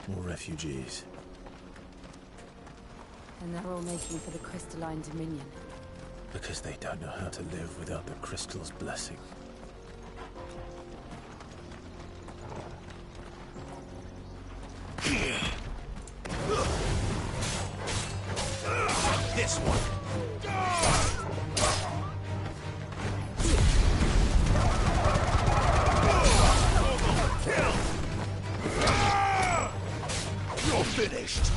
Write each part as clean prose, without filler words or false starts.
More refugees. And they're all making for the Crystalline Dominion. Because they don't know how to live without the Crystal's blessing. This one! You're finished!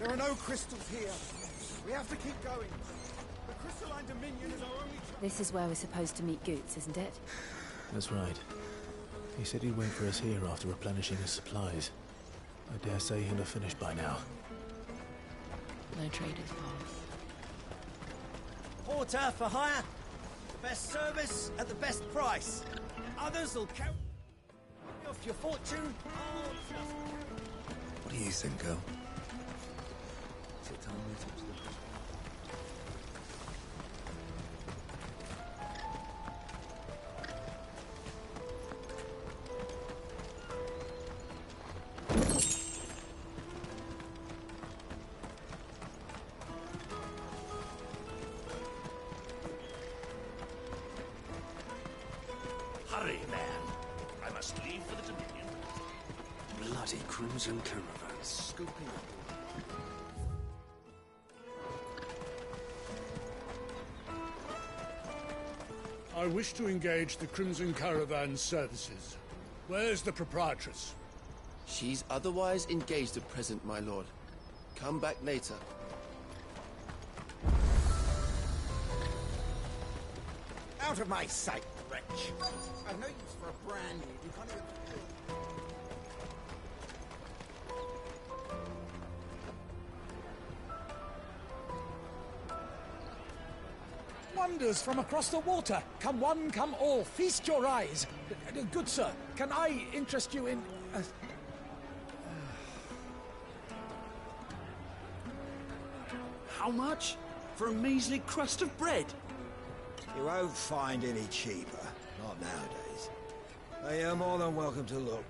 There are no crystals here. We have to keep going. The Crystalline Dominion is our only chance. This is where we're supposed to meet Goots, isn't it? That's right. He said he'd wait for us here after replenishing his supplies. I dare say he'll have finished by now. No traders, Paul. Porter for hire. Best service at the best price. Others will carry off your fortune. I'll just... What do you think, girl? Is it time we touch the... Hurry, man. I must leave for the Dominion. Bloody Crimson Caravan scooping up. I wish to engage the Crimson Caravan services. Where's the proprietress? She's otherwise engaged at present, my lord. Come back later. Out of my sight, wretch. I've no use for a brand new. You can't even... Wonders from across the water. Come one, come all. Feast your eyes. Good sir, can I interest you in... How much? For a measly crust of bread? You won't find any cheaper. Not nowadays. But you're more than welcome to look.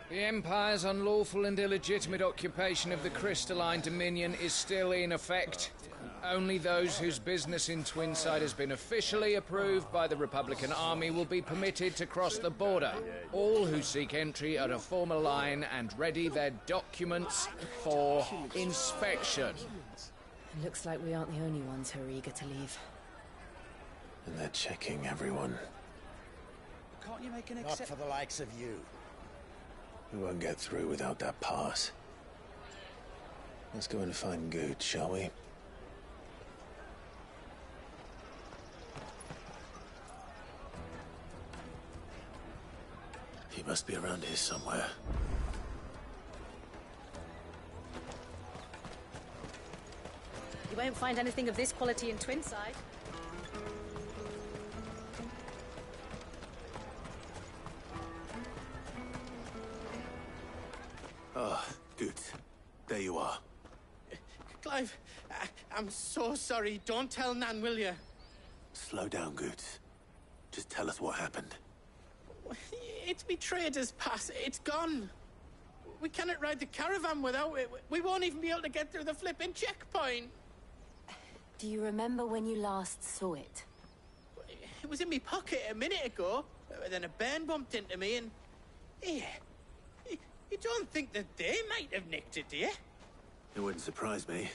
The Empire's unlawful and illegitimate occupation of the Crystalline Dominion is still in effect. Only those whose business in Twinside has been officially approved by the Republican Army will be permitted to cross the border. All who seek entry are to form a line and ready their documents for inspection. It looks like we aren't the only ones who are eager to leave. And they're checking everyone. Can't you make an Not for the likes of you. We won't get through without that pass. Let's go and find Good, shall we? He must be around here somewhere. You won't find anything of this quality in Twinside. Ah, Good. There you are. Clive, I'm so sorry. Don't tell Nan, will you? Slow down, Good. Just tell us what happened. It's me trader's pass. It's gone. We cannot ride the caravan without it. We won't even be able to get through the flipping checkpoint. Do you remember when you last saw it? It was in my pocket a minute ago. Then a bairn bumped into me and... Yeah. You don't think that they might have nicked it, do you? It wouldn't surprise me.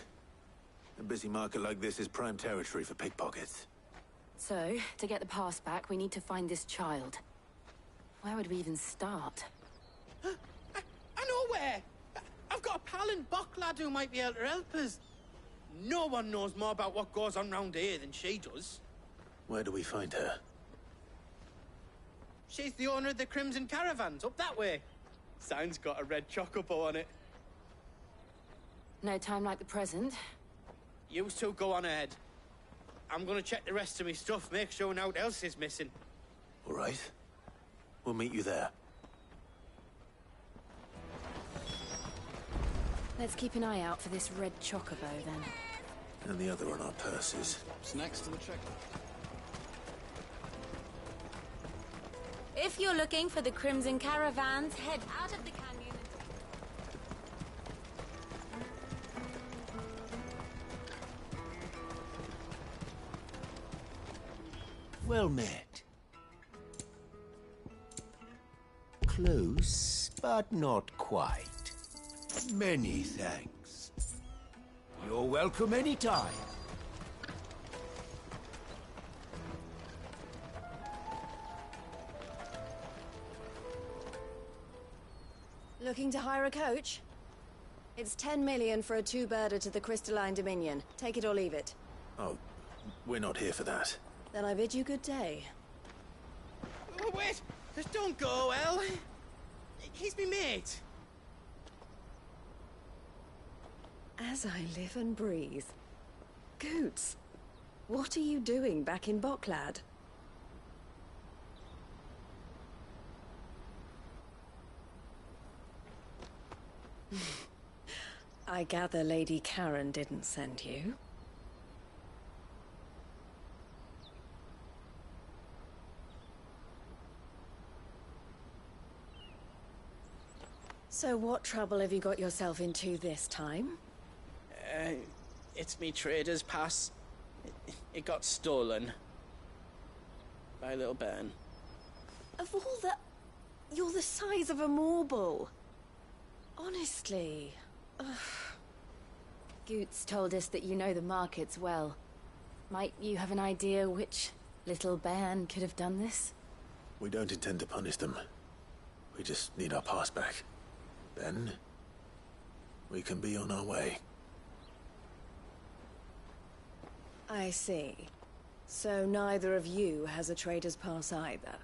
A busy market like this is prime territory for pickpockets. So, to get the pass back, we need to find this child. Where would we even start? I know where! I've got a pal in Bock lad who might be able to help us. No one knows more about what goes on round here than she does. Where do we find her? She's the owner of the Crimson Caravans, up that way. Sign's got a red chocobo on it. No time like the present. You two go on ahead. I'm gonna check the rest of my stuff, make sure no one else is missing. All right. We'll meet you there. Let's keep an eye out for this red chocobo, then. And the other on our purses. It's next to the checklist. If you're looking for the Crimson Caravans, head out of the canyon. Well met. Close, but not quite. Many thanks. You're welcome anytime. Looking to hire a coach? It's 10 million for a two-birder to the Crystalline Dominion. Take it or leave it. Oh, we're not here for that. Then I bid you good day. Oh, wait! Just don't go, El. He's me mate. As I live and breathe. Goots, what are you doing back in Boklad? I gather Lady Karen didn't send you. So what trouble have you got yourself into this time? It's me trader's pass. It got stolen. By little Ben. Of all the... You're the size of a marble. Honestly. Ugh. Goots told us that you know the markets well. Might you have an idea which little bairn could have done this? We don't intend to punish them. We just need our pass back. Then, we can be on our way. I see. So neither of you has a trader's pass either.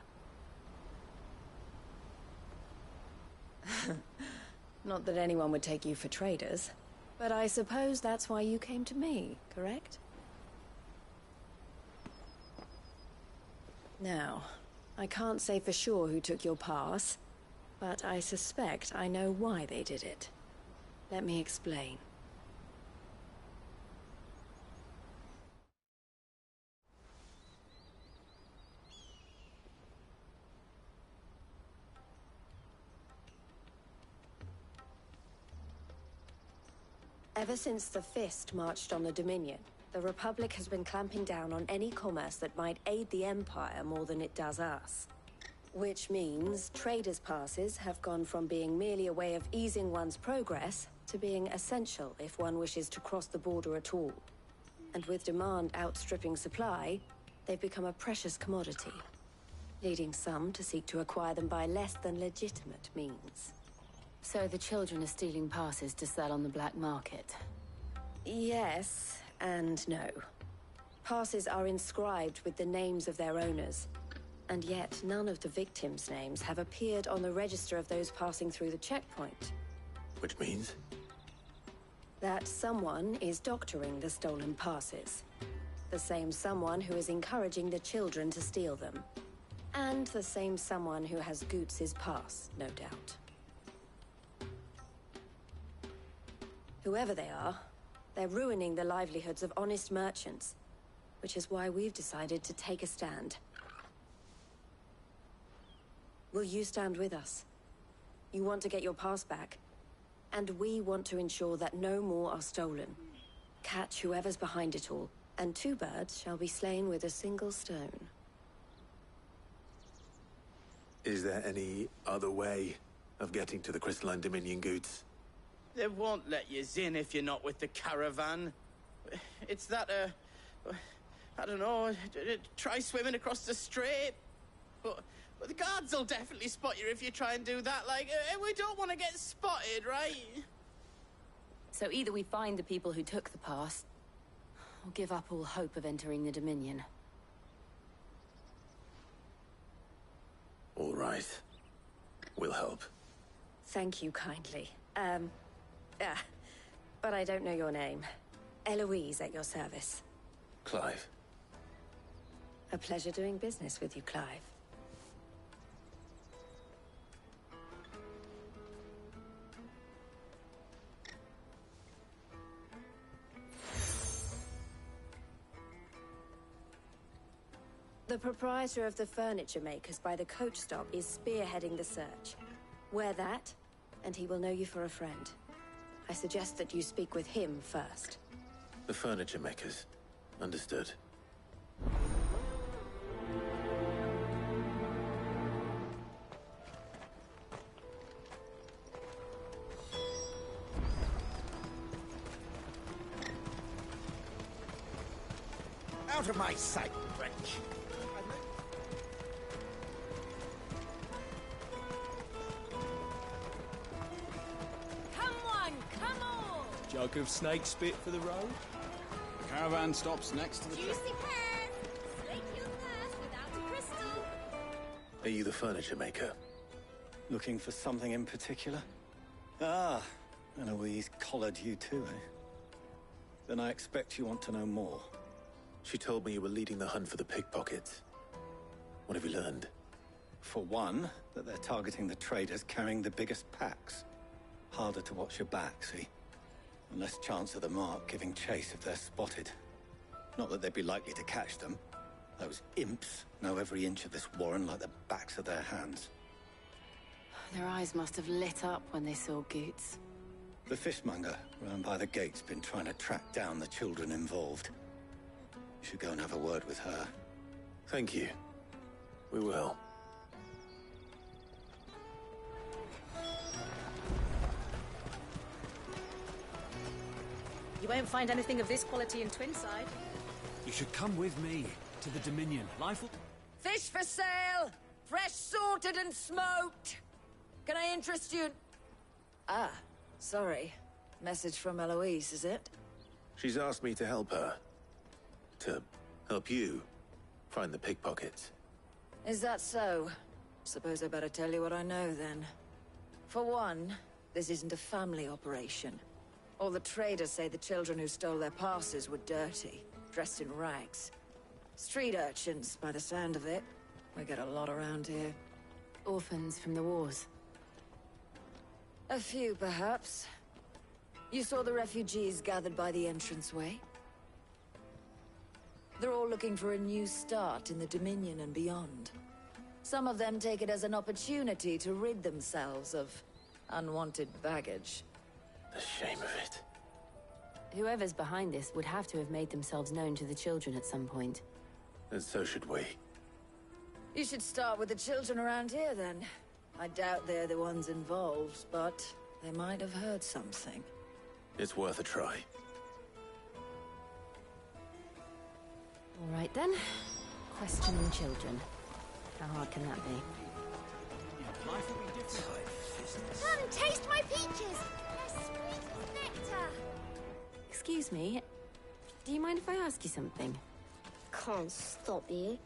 Not that anyone would take you for traders, but I suppose that's why you came to me, correct? Now, I can't say for sure who took your pass, but I suspect I know why they did it. Let me explain. Ever since the Fist marched on the Dominion, the Republic has been clamping down on any commerce that might aid the Empire more than it does us. Which means traders' passes have gone from being merely a way of easing one's progress to being essential if one wishes to cross the border at all. And with demand outstripping supply, they've become a precious commodity, leading some to seek to acquire them by less than legitimate means. So the children are stealing passes to sell on the black market? Yes, and no. Passes are inscribed with the names of their owners, and yet none of the victims' names have appeared on the register of those passing through the checkpoint. Which means? That someone is doctoring the stolen passes. The same someone who is encouraging the children to steal them. And the same someone who has Goots' pass, no doubt. Whoever they are, they're ruining the livelihoods of honest merchants, which is why we've decided to take a stand. Will you stand with us? You want to get your pass back, and we want to ensure that no more are stolen. Catch whoever's behind it all, and two birds shall be slain with a single stone. Is there any other way of getting to the Crystalline Dominion, Goots? They won't let you in if you're not with the caravan. It's that, I don't know, try swimming across the strait. But the guards will definitely spot you if you try and do that. Like, we don't want to get spotted, right? So either we find the people who took the pass, or give up all hope of entering the Dominion. Or surprise. We'll help. Thank you kindly. But I don't know your name. Eloise at your service. Clive. A pleasure doing business with you, Clive. The proprietor of the furniture makers by the coach stop is spearheading the search. Wear that, and he will know you for a friend. I suggest that you speak with him first. The furniture makers. Understood. Out of my sight, wretch! Come on, come on! Jug of snake spit for the road? The caravan stops next to the Juicy pears! Slake your thirst without a crystal! Are you the furniture maker? Looking for something in particular? Ah, Eloise collared you too, eh? Then I expect you want to know more. She told me you were leading the hunt for the pickpockets. What have you learned? For one, that they're targeting the traders carrying the biggest packs. Harder to watch your back, see? And less chance of the mark giving chase if they're spotted. Not that they'd be likely to catch them. Those imps know every inch of this warren like the backs of their hands. Their eyes must have lit up when they saw Goots. The fishmonger round by the gate's been trying to track down the children involved. You should go and have a word with her. Thank you. We will. You won't find anything of this quality in Twinside. You should come with me to the Dominion. Life will... Fish for sale! Fresh sorted and smoked! Can I interest you in... Ah, sorry. Message from Eloise, is it? She's asked me to help her. To help you find the pickpockets. Is that so? Suppose I better tell you what I know, then. For one, this isn't a family operation. All the traders say the children who stole their passes were dirty, dressed in rags. Street urchins, by the sound of it. We get a lot around here. Orphans from the wars. A few, perhaps. You saw the refugees gathered by the entranceway? They're all looking for a new start in the Dominion and beyond. Some of them take it as an opportunity to rid themselves of unwanted baggage. The shame of it. Whoever's behind this would have to have made themselves known to the children at some point. And so should we. You should start with the children around here, then. I doubt they're the ones involved, but they might have heard something. It's worth a try. All right, then. Questioning children. How hard can that be? Life will be different. Come, taste my peaches! They're sweet as nectar! Excuse me. Do you mind if I ask you something? Can't stop you.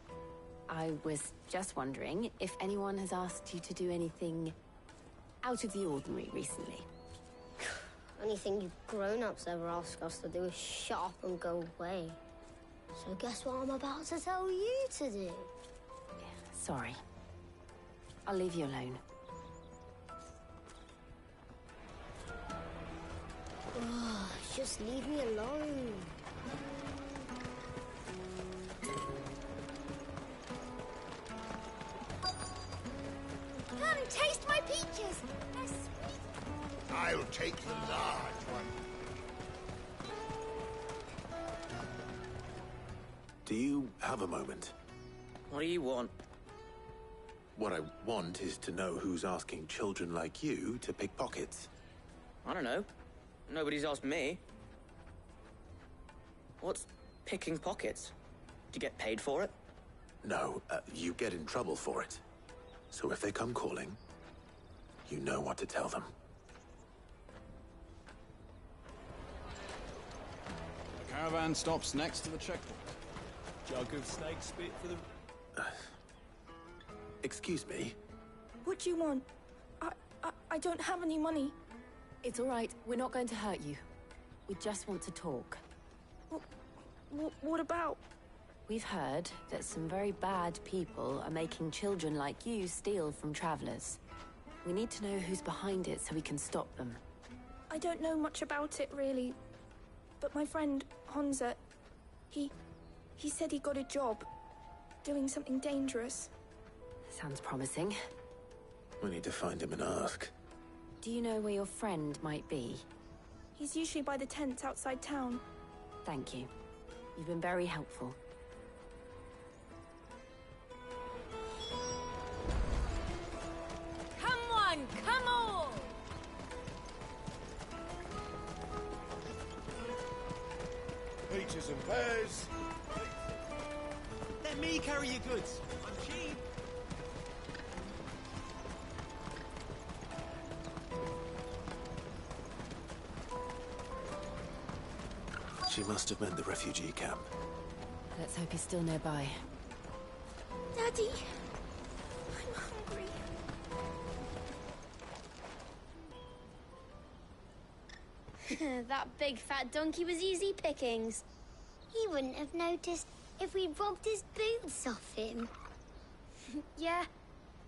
I was just wondering if anyone has asked you to do anything out of the ordinary recently. Anything you grown-ups ever ask us to do is shut up and go away. So guess what I'm about to tell you to do? Sorry. I'll leave you alone. Oh, just leave me alone. Come, taste my peaches! They're sweet! I'll take the large one. Do you have a moment? What do you want? What I want is to know who's asking children like you to pick pockets. I don't know. Nobody's asked me. What's picking pockets? Do you get paid for it? No, you get in trouble for it. So if they come calling, you know what to tell them. The caravan stops next to the checkpoint. Jug of snake spit for the... Excuse me? What do you want? I don't have any money. It's all right. We're not going to hurt you. We just want to talk. What about? We've heard that some very bad people are making children like you steal from travelers. We need to know who's behind it so we can stop them. I don't know much about it, really. But my friend, Honza, he said he got a job doing something dangerous. Sounds promising. We need to find him and ask. Do you know where your friend might be? He's usually by the tents outside town. Thank you. You've been very helpful. Come on, come on! Peaches and pears. Let me carry your goods. I'm cheap. She must have meant the refugee camp. Let's hope he's still nearby. Daddy, I'm hungry. That big fat donkey was easy pickings. He wouldn't have noticed if we'd robbed his boots off him. Yeah.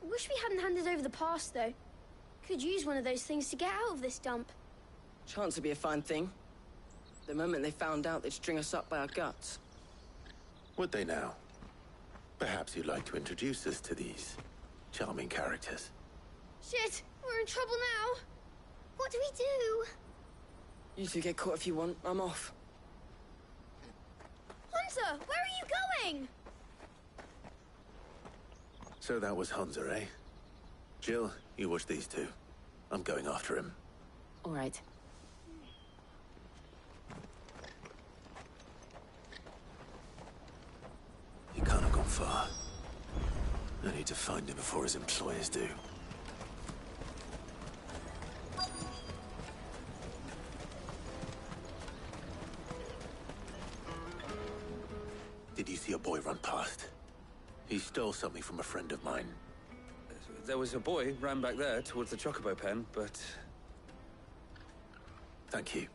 Wish we hadn't handed over the pass, though. Could use one of those things to get out of this dump. Chance would be a fine thing. The moment they found out, they'd string us up by our guts. Would they now? Perhaps you'd like to introduce us to these charming characters. Shit, we're in trouble now. What do we do? You two get caught if you want. I'm off. Hunter, where are you going? So that was Hunter, eh? Jill, you watch these two. I'm going after him. All right. He can't have gone far. I need to find him before his employers do. Did you see a boy run past? He stole something from a friend of mine. There was a boy ran back there towards the Chocobo pen, but... Thank you.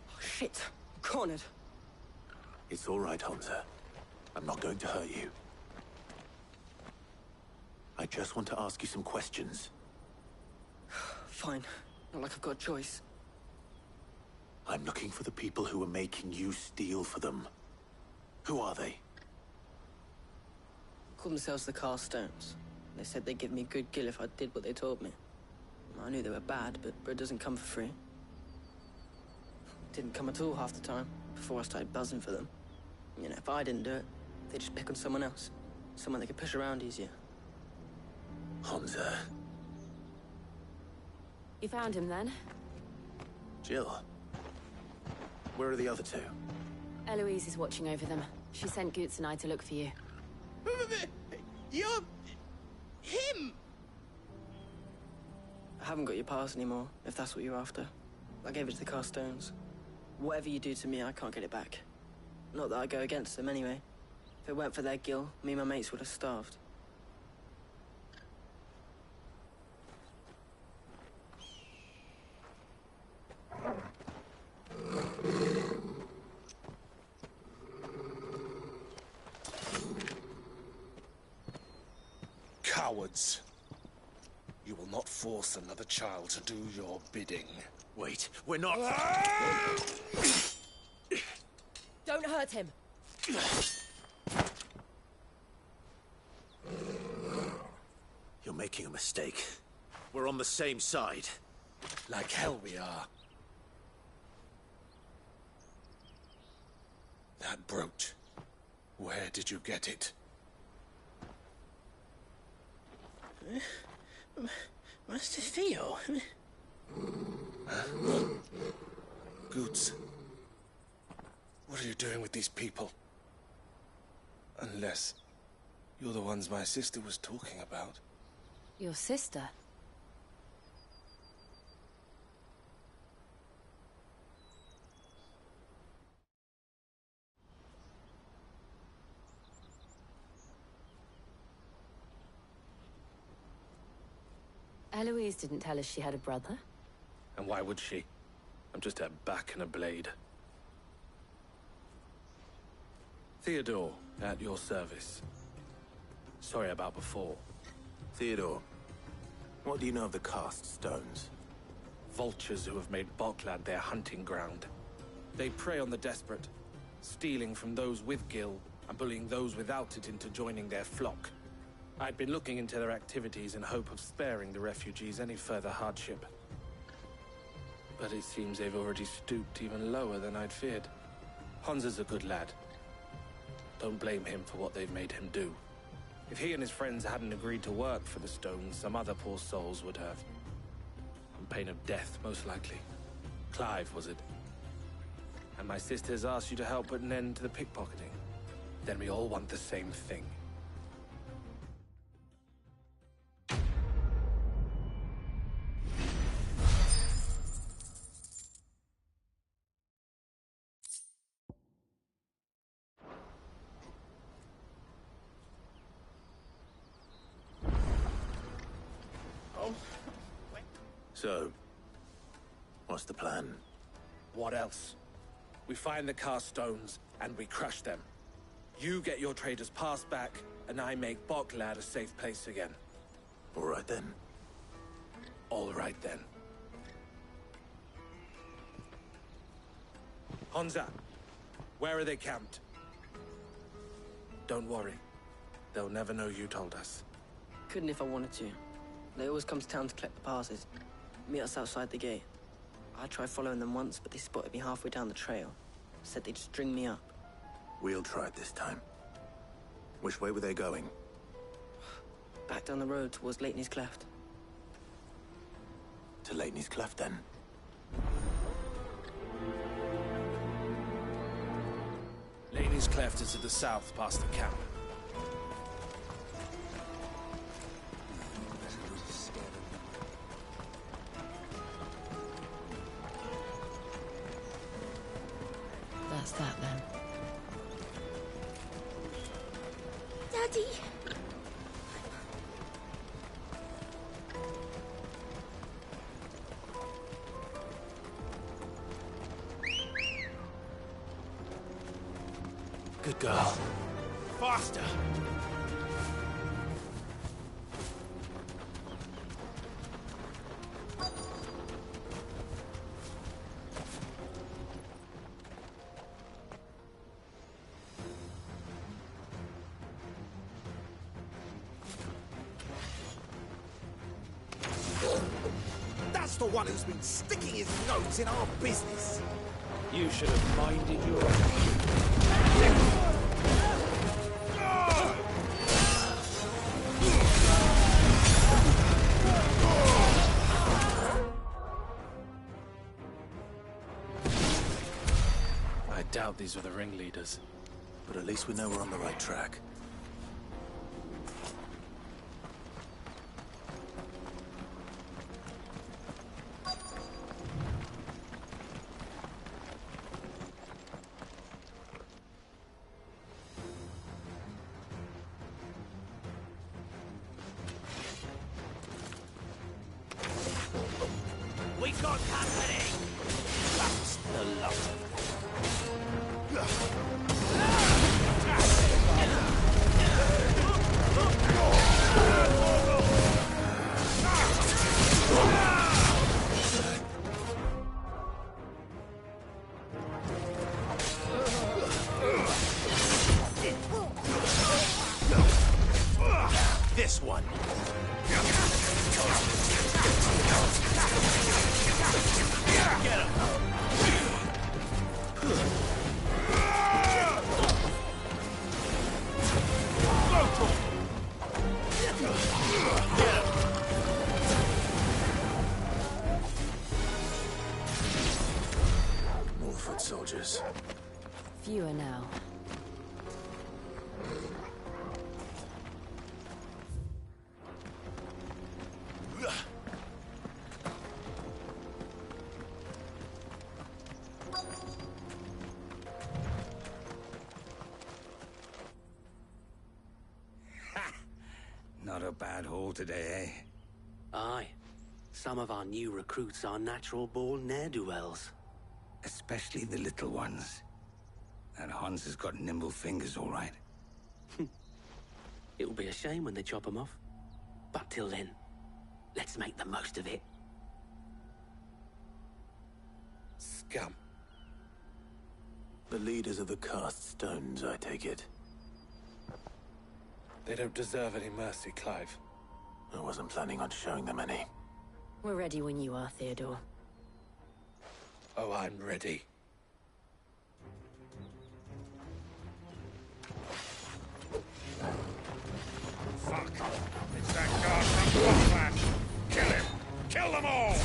Oh, shit. Cornered. It's all right, Hunter. I'm not going to hurt you. I just want to ask you some questions. Fine. Not like I've got a choice. I'm looking for the people who are making you steal for them. Who are they? Called themselves the Carstones. They said they'd give me good gill if I did what they told me. I knew they were bad, but bread doesn't come for free. Didn't come at all half the time, before I started buzzing for them. You know, if I didn't do it, they'd just pick on someone else. Someone they could push around easier. Hunter. You found him then? Jill. Where are the other two? Eloise is watching over them. She sent Goots and I to look for you. You're... him! I haven't got your pass anymore, if that's what you're after. I gave it to the Carstones. Whatever you do to me, I can't get it back. Not that I go against them anyway. If it weren't for their gill, me and my mates would have starved. Cowards. You will not force another child to do your bidding. Wait, we're not... Don't hurt him. You're making a mistake. We're on the same side. Like hell we are. That brooch. Where did you get it? Master Theo? Goots. What are you doing with these people? Unless you're the ones my sister was talking about. Your sister? Eloise didn't tell us she had a brother. And why would she? I'm just her back and a blade. Theodore, at your service. Sorry about before. Theodore, what do you know of the Cast Stones? Vultures who have made Boklad their hunting ground. They prey on the desperate, stealing from those with Gil and bullying those without it into joining their flock. I'd been looking into their activities in hope of sparing the refugees any further hardship. But it seems they've already stooped even lower than I'd feared. Hunza's a good lad. Don't blame him for what they've made him do. If he and his friends hadn't agreed to work for the Stones, some other poor souls would have. On pain of death, most likely. Clive, was it? And my sisters asked you to help put an end to the pickpocketing. Then we all want the same thing. So, what's the plan? What else? We find the Cast Stones, and we crush them. You get your traders' pass back, and I make Boklad a safe place again. All right then. All right then. Hunza, where are they camped? Don't worry. They'll never know you told us. Couldn't if I wanted to. They always come to town to collect the passes. Meet us outside the gate. I tried following them once, but they spotted me halfway down the trail. Said they'd string me up. We'll try it this time. Which way were they going? Back down the road towards Leitney's Cleft. To Leitney's Cleft, then? Leitney's Cleft is to the south, past the camp. That's that, then. Daddy! Good girl. Faster! That's the one who's been sticking his nose in our business. You should have minded your... I doubt these were the ringleaders. But at least we know we're on the right track. We got company! That's the lot of This one. Get him! More foot soldiers. Fewer now. Not a bad haul today, eh? Aye. Some of our new recruits are natural-born ne'er-do-wells. Especially the little ones. That Hans has got nimble fingers, all right. It will be a shame when they chop them off. But till then, let's make the most of it. Scum. The leaders of the Cast Stones, I take it. They don't deserve any mercy, Clive. I wasn't planning on showing them any. We're ready when you are, Theodore. Oh, I'm ready. Fuck! It's that guard from Bothlash! Kill him! Kill them all!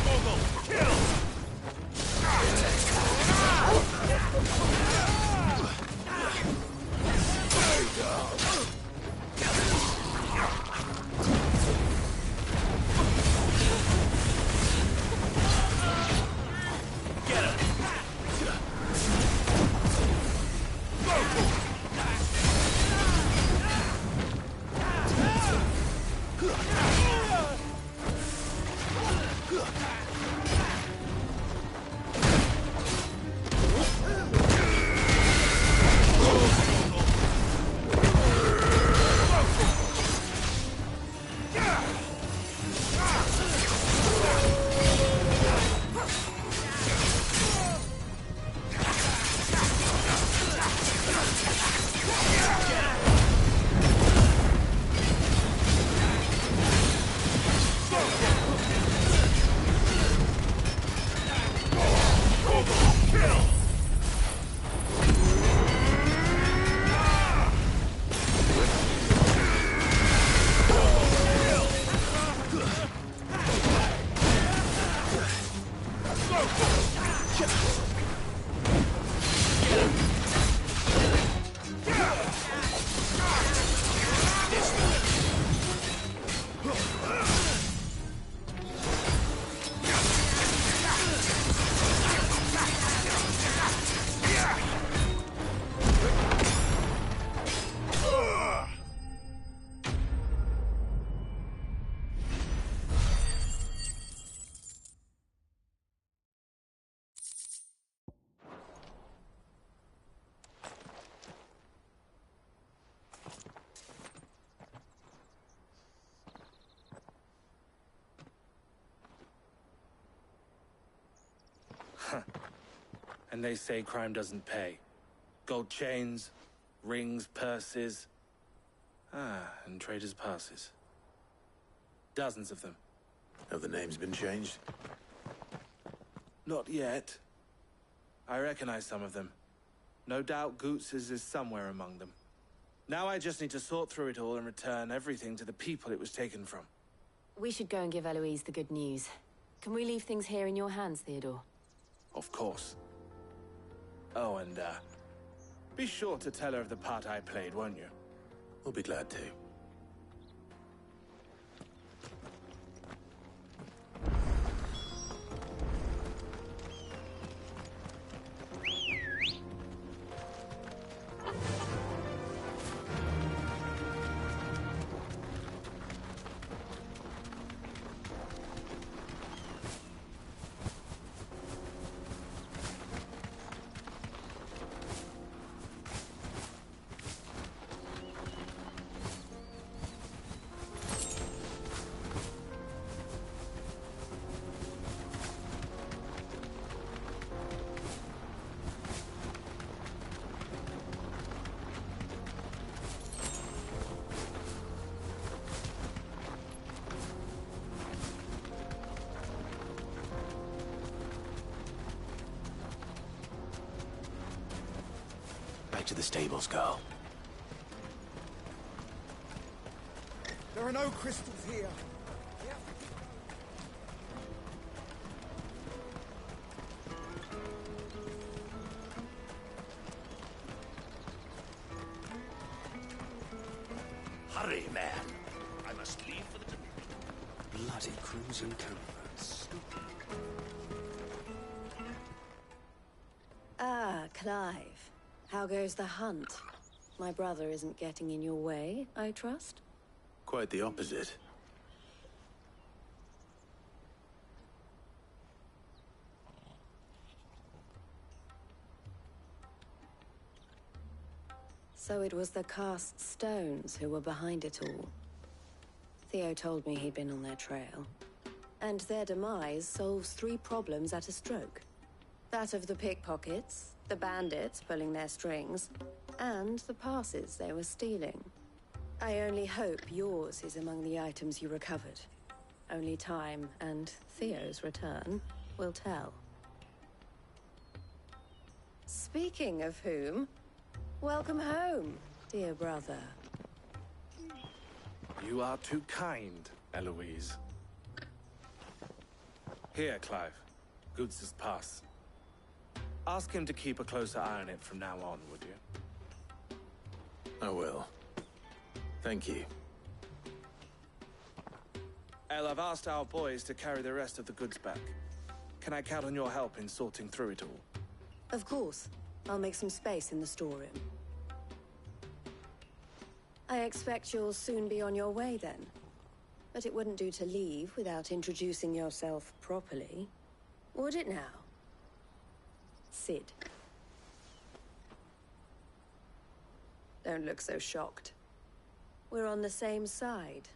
Mogul, kill! Get him! And they say crime doesn't pay. Gold chains, rings, purses. And traders' passes. Dozens of them. Have the names been changed? Not yet. I recognize some of them. No doubt Goots's is somewhere among them. Now I just need to sort through it all and return everything to the people it was taken from. We should go and give Eloise the good news. Can we leave things here in your hands, Theodore? Of course. Oh, and, be sure to tell her of the part I played, won't you? We'll be glad to. To the stables, girl. There are no crystals here. Hurry, man. I must leave for the Dominion. Bloody crimson caravans. Ah, Clive. How goes the hunt? My brother isn't getting in your way, I trust? Quite the opposite. So it was the cast stones who were behind it all. Theo told me he'd been on their trail. And their demise solves 3 problems at a stroke. That of the pickpockets, the bandits pulling their strings, and the passes they were stealing. I only hope yours is among the items you recovered. Only time and Theo's return will tell. Speaking of whom, welcome home, dear brother. You are too kind, Eloise. Here, Clive. Goods' pass. Ask him to keep a closer eye on it from now on, would you? I will. Thank you. El, I've asked our boys to carry the rest of the goods back. Can I count on your help in sorting through it all? Of course. I'll make some space in the storeroom. I expect you'll soon be on your way then. But it wouldn't do to leave without introducing yourself properly. Would it now? Sid. Don't look so shocked. We're on the same side.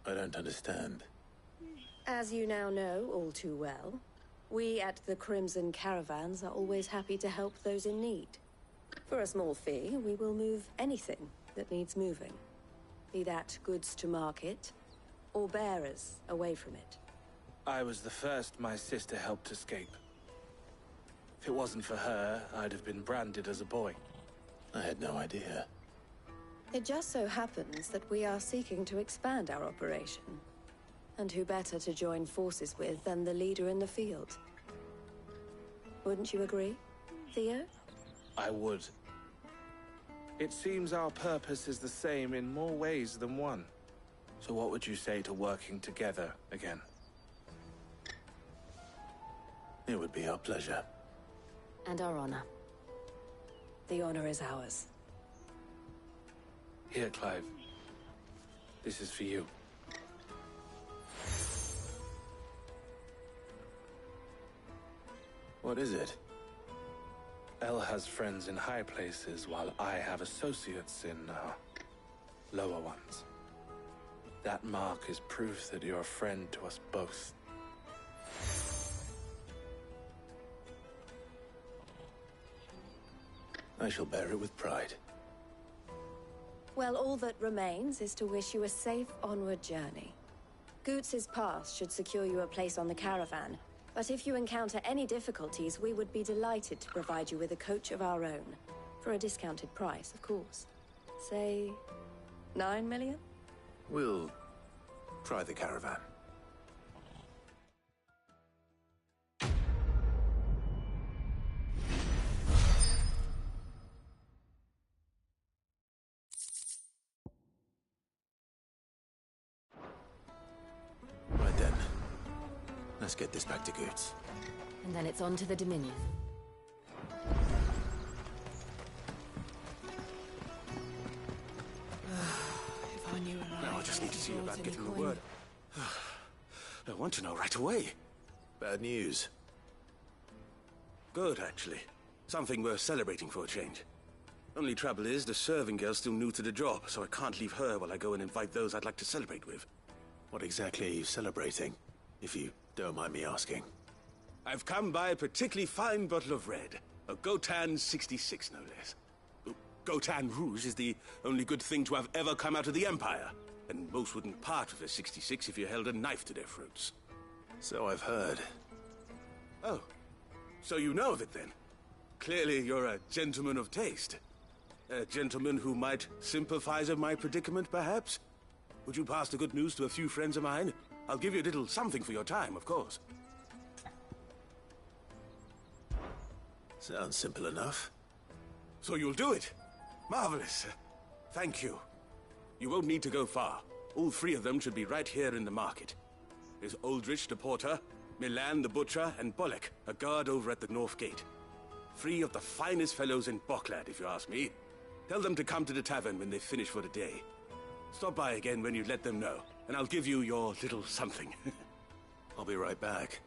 I don't understand. As you now know all too well, we at the Crimson Caravans are always happy to help those in need. For a small fee, we will move anything that needs moving. Be that goods to market, or bearers away from it. I was the first my sister helped escape. If it wasn't for her, I'd have been branded as a boy. I had no idea. It just so happens that we are seeking to expand our operation. And who better to join forces with than the leader in the field? Wouldn't you agree, Theo? I would. It seems our purpose is the same in more ways than one. So what would you say to working together again? It would be our pleasure. And our honor. The honor is ours. Here, Clive. This is for you. What is it? El has friends in high places, while I have associates in, lower ones. That mark is proof that you're a friend to us both. I shall bear it with pride. Well, all that remains is to wish you a safe onward journey. Goots' pass should secure you a place on the caravan, but if you encounter any difficulties, we would be delighted to provide you with a coach of our own. For a discounted price, of course. Say, 9 million? We'll try the caravan. Right then. Let's get this back to Goots. And then it's on to the Dominion. If I knew I just need to see about getting the word. I want to know right away. Bad news. Good, actually. Something worth celebrating for a change. Only trouble is, the serving girl's still new to the job, so I can't leave her while I go and invite those I'd like to celebrate with. What exactly are you celebrating, if you don't mind me asking? I've come by a particularly fine bottle of red. A Gotan 66, no less. Gotan Rouge is the only good thing to have ever come out of the Empire. And most wouldn't part with a 66 if you held a knife to their throats. So I've heard. Oh. So you know of it, then? Clearly you're a gentleman of taste. A gentleman who might sympathize with my predicament, perhaps? Would you pass the good news to a few friends of mine? I'll give you a little something for your time, of course. Sounds simple enough. So you'll do it? Marvelous. Thank you. You won't need to go far. All 3 of them should be right here in the market. There's Aldrich the porter, Milan the butcher, and Bolek, a guard over at the north gate. 3 of the finest fellows in Boklad, if you ask me. Tell them to come to the tavern when they finish for the day. Stop by again when you let them know, and I'll give you your little something. I'll be right back.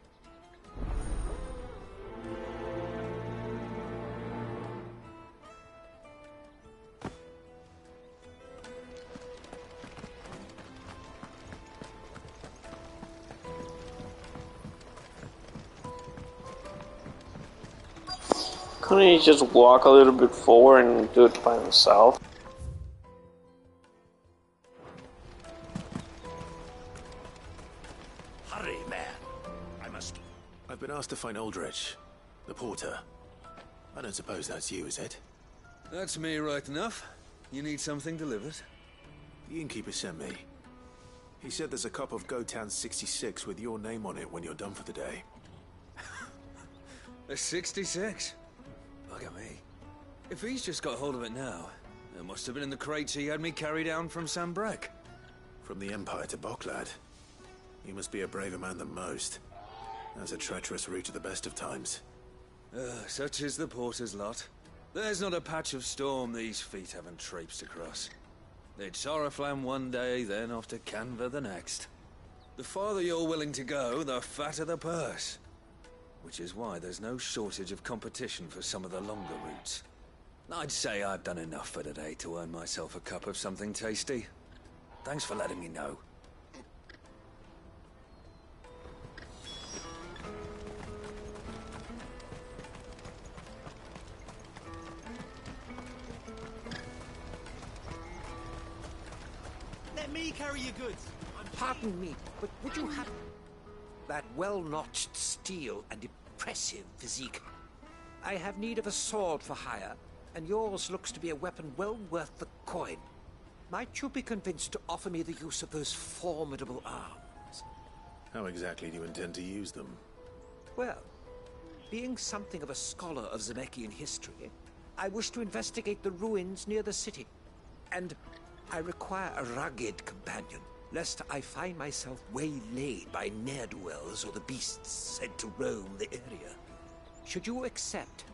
Couldn't he just walk a little bit forward and do it by himself? Hurry, man. I've been asked to find Aldrich, the porter. I don't suppose that's you, is it? That's me right enough. You need something delivered? The innkeeper sent me. He said there's a cup of Gotown 66 with your name on it when you're done for the day. A 66? Look at me. If he's just got hold of it now, it must have been in the crates he had me carry down from Sanbreque. From the Empire to Boklad. You must be a braver man than most. That's a treacherous route at the best of times. Such is the porter's lot. There's not a patch of storm these feet haven't traipsed across. It's Oriflamme one day, then off to Canva the next. The farther you're willing to go, the fatter the purse. Which is why there's no shortage of competition for some of the longer routes. I'd say I've done enough for today to earn myself a cup of something tasty. Thanks for letting me know. Let me carry your goods. Pardon me, but would you have that well-notched steel and impressive physique? I have need of a sword for hire, and yours looks to be a weapon well worth the coin. Might you be convinced to offer me the use of those formidable arms? How exactly do you intend to use them? Well, being something of a scholar of Zemeckis history, I wish to investigate the ruins near the city. And I require a rugged companion, lest I find myself waylaid by ne'er-do-wells or the beasts said to roam the area. Should you accept,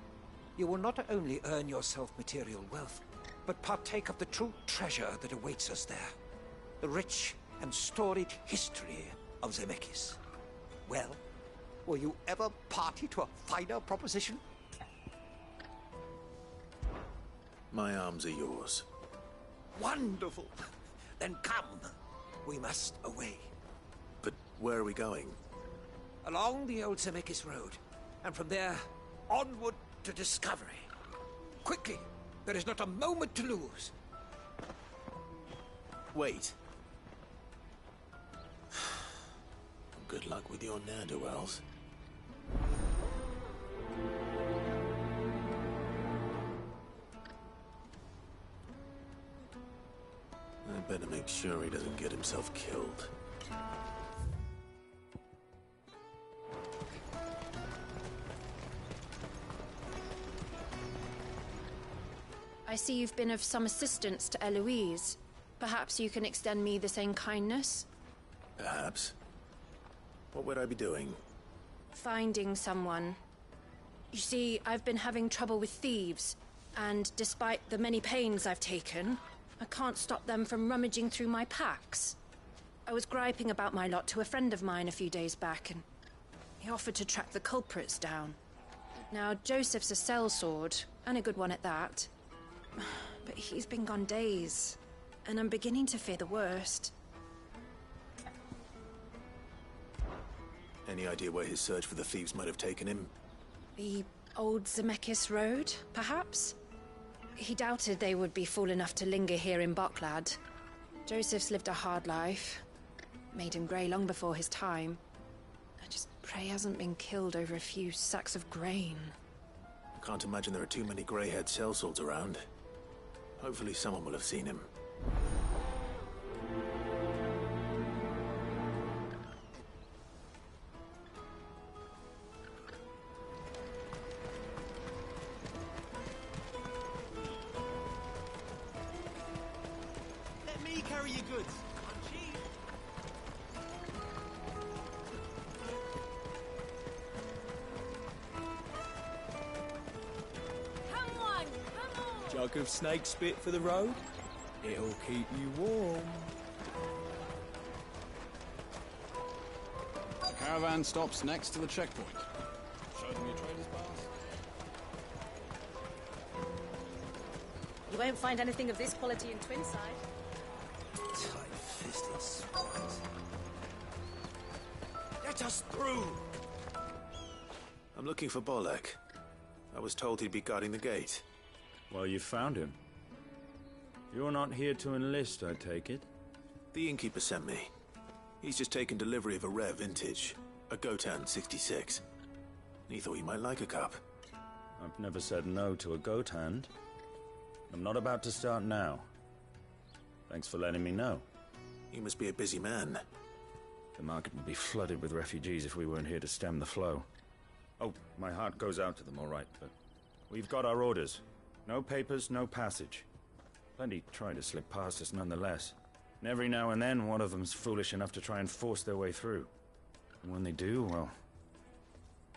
you will not only earn yourself material wealth, but partake of the true treasure that awaits us there. The rich and storied history of Zemeckis. Well, were you ever party to a finer proposition? My arms are yours. Wonderful! Then come. We must away. But where are we going? Along the old Zemeckis Road, and from there, onward to discovery. Quickly! There is not a moment to lose. Wait. Good luck with your ne'er-do-wells. I better make sure he doesn't get himself killed. I see you've been of some assistance to Eloise. Perhaps you can extend me the same kindness? Perhaps. What would I be doing? Finding someone. You see, I've been having trouble with thieves, and despite the many pains I've taken, I can't stop them from rummaging through my packs. I was griping about my lot to a friend of mine a few days back, and he offered to track the culprits down. Now, Joseph's a sellsword, and a good one at that. But he's been gone days, and I'm beginning to fear the worst. Any idea where his search for the thieves might have taken him? The old Zemeckis Road, perhaps? He doubted they would be fool enough to linger here in Boklad. Joseph's lived a hard life. Made him grey long before his time. I just pray he hasn't been killed over a few sacks of grain. I can't imagine there are too many grey-haired sellswords around. Hopefully someone will have seen him. Let me carry your goods. I'm cheap. Jug of snake spit for the road? It'll keep you warm. The caravan stops next to the checkpoint. Show them your trader's pass. You won't find anything of this quality in Twinside. Tight-fisted swines. Let us through! I'm looking for Bolek. I was told he'd be guarding the gate. Well, you found him. You're not here to enlist, I take it? The innkeeper sent me. He's just taken delivery of a rare vintage, a Gotan 66. He thought you might like a cup. I've never said no to a goat hand. I'm not about to start now. Thanks for letting me know. You must be a busy man. The market would be flooded with refugees if we weren't here to stem the flow. Oh, my heart goes out to them, all right, but we've got our orders. No papers, no passage. Plenty try to slip past us nonetheless. And every now and then, one of them's foolish enough to try and force their way through. And when they do, well,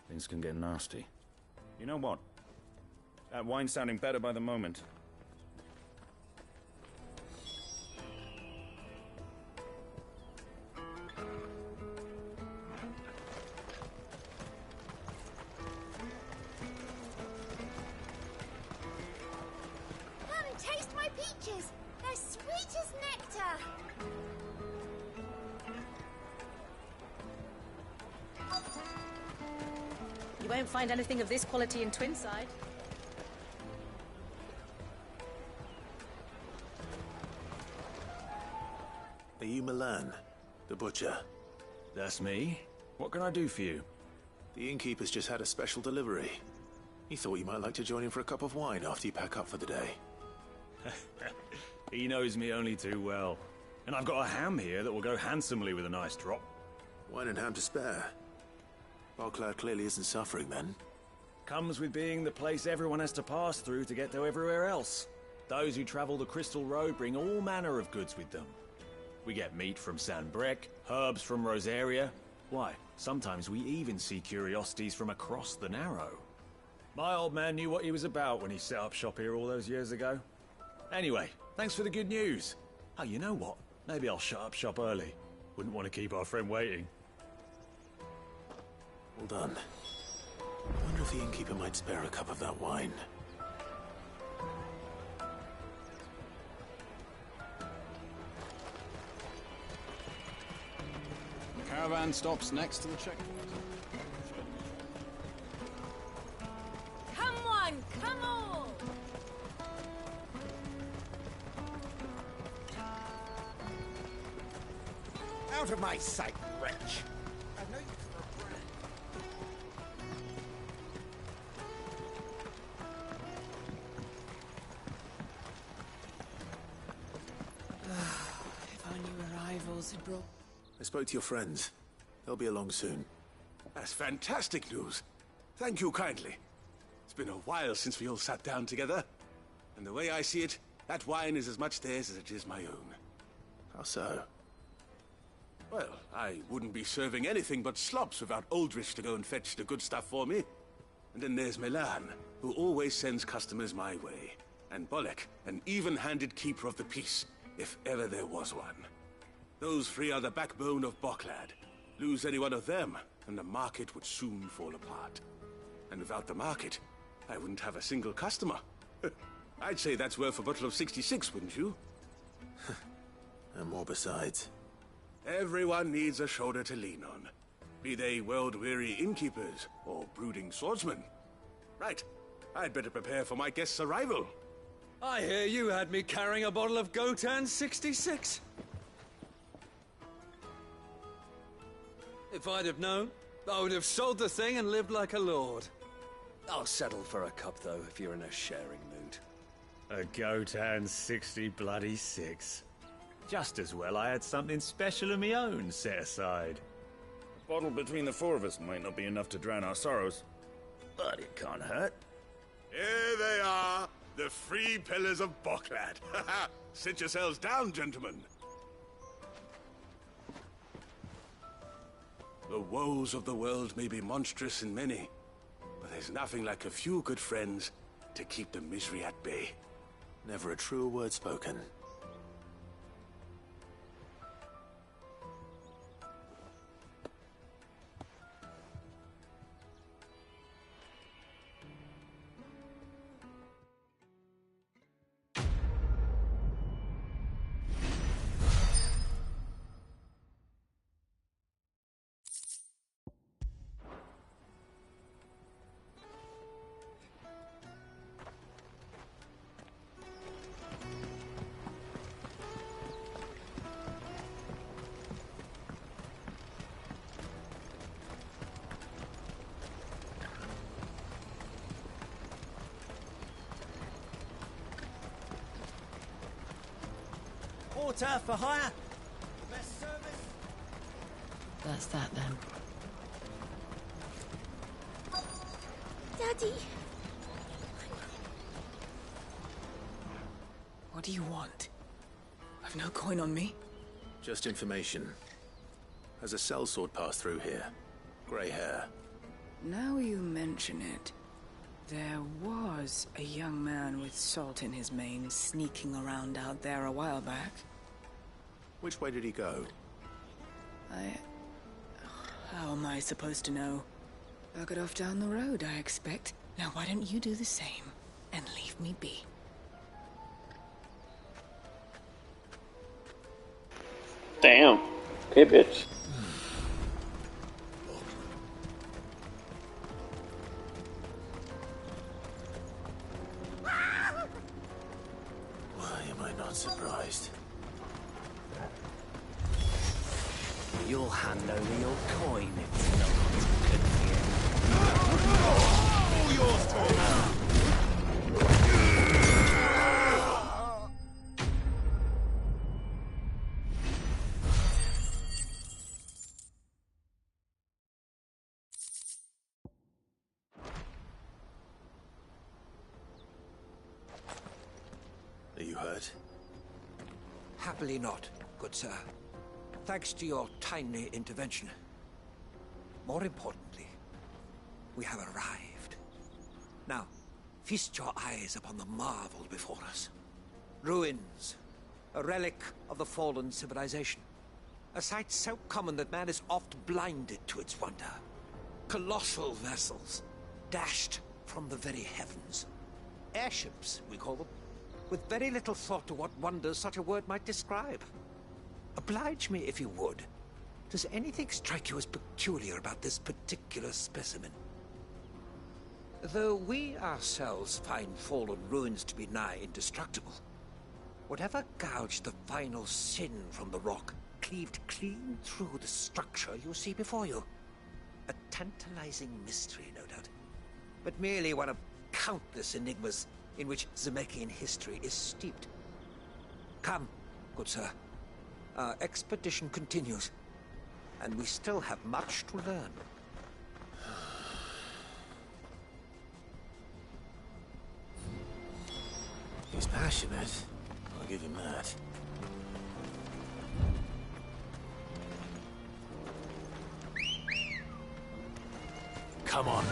things can get nasty. You know what? That wine's sounding better by the moment. Come and taste my peaches. They're sweet as nectar. You won't find anything of this quality in Twinside. Are you Milan, the butcher? That's me. What can I do for you? The innkeeper's just had a special delivery. He thought you might like to join him for a cup of wine after you pack up for the day. He knows me only too well. And I've got a ham here that will go handsomely with a nice drop. Wine and ham to spare. Boklad clearly isn't suffering then. Comes with being the place everyone has to pass through to get to everywhere else. Those who travel the Crystal Road bring all manner of goods with them. We get meat from San Brek, herbs from Rosaria. Why, sometimes we even see curiosities from across the Narrow. My old man knew what he was about when he set up shop here all those years ago. Anyway, thanks for the good news. Oh, you know what? Maybe I'll shut up shop early. Wouldn't want to keep our friend waiting. Well done. I wonder if the innkeeper might spare a cup of that wine. The caravan stops next to the checkpoint. Come one, come all. Out of my sight, wretch! I know you for a friend. If only arrivals had brought... I spoke to your friends. They'll be along soon. That's fantastic news. Thank you kindly. It's been a while since we all sat down together. And the way I see it, that wine is as much theirs as it is my own. How so? Well, I wouldn't be serving anything but slops without Aldrich to go and fetch the good stuff for me. And then there's Milan, who always sends customers my way. And Bolek, an even-handed keeper of the peace, if ever there was one. Those three are the backbone of Boklad. Lose any one of them, and the market would soon fall apart. And without the market, I wouldn't have a single customer. I'd say that's worth a bottle of 66, wouldn't you? And more besides. Everyone needs a shoulder to lean on. Be they world-weary innkeepers or brooding swordsmen. Right, I'd better prepare for my guest's arrival. I hear you had me carrying a bottle of Gotan 66. If I'd have known, I would have sold the thing and lived like a lord. I'll settle for a cup, though, if you're in a sharing mood. A Gotan 66. Just as well I had something special of my own set aside. A bottle between the four of us might not be enough to drown our sorrows, but it can't hurt. Here they are, the three pillars of Boklad. Sit yourselves down, gentlemen. The woes of the world may be monstrous in many, but there's nothing like a few good friends to keep the misery at bay. Never a truer word spoken. turf for hire. Best service. That's that then. Daddy! What do you want? I've no coin on me. Just information. Has a sellsword passed through here? Grey hair. Now you mention it, there was a young man with salt in his mane sneaking around out there a while back. Which way did he go? How am I supposed to know? Buggered off down the road, I expect. Now why don't you do the same and leave me be? Damn. Okay, bitch. Why am I not surprised? You'll hand over your coin if it's not good for you. All yours, Tom! Are you hurt? Happily not, good sir. Thanks to your timely intervention. More importantly, we have arrived. Now, feast your eyes upon the marvel before us. Ruins, a relic of the fallen civilization. A sight so common that man is oft blinded to its wonder. Colossal vessels, dashed from the very heavens. Airships, we call them, with very little thought to what wonders such a word might describe. Oblige me if you would. Does anything strike you as peculiar about this particular specimen? Though we ourselves find fallen ruins to be nigh indestructible, whatever gouged the final sin from the rock cleaved clean through the structure you see before you. A tantalizing mystery, no doubt, but merely one of countless enigmas in which Zemeckis history is steeped. Come, good sir. Our expedition continues, and we still have much to learn. He's passionate. I'll give him that. Come on.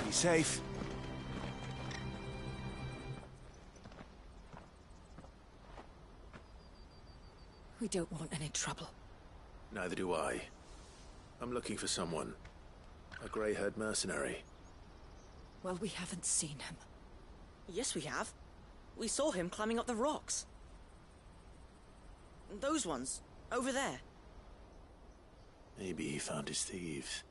Be safe. We don't want any trouble. Neither do I. I'm looking for someone. A grey-haired mercenary. Well, we haven't seen him. Yes, we have. We saw him climbing up the rocks. Those ones, over there. Maybe he found his thieves.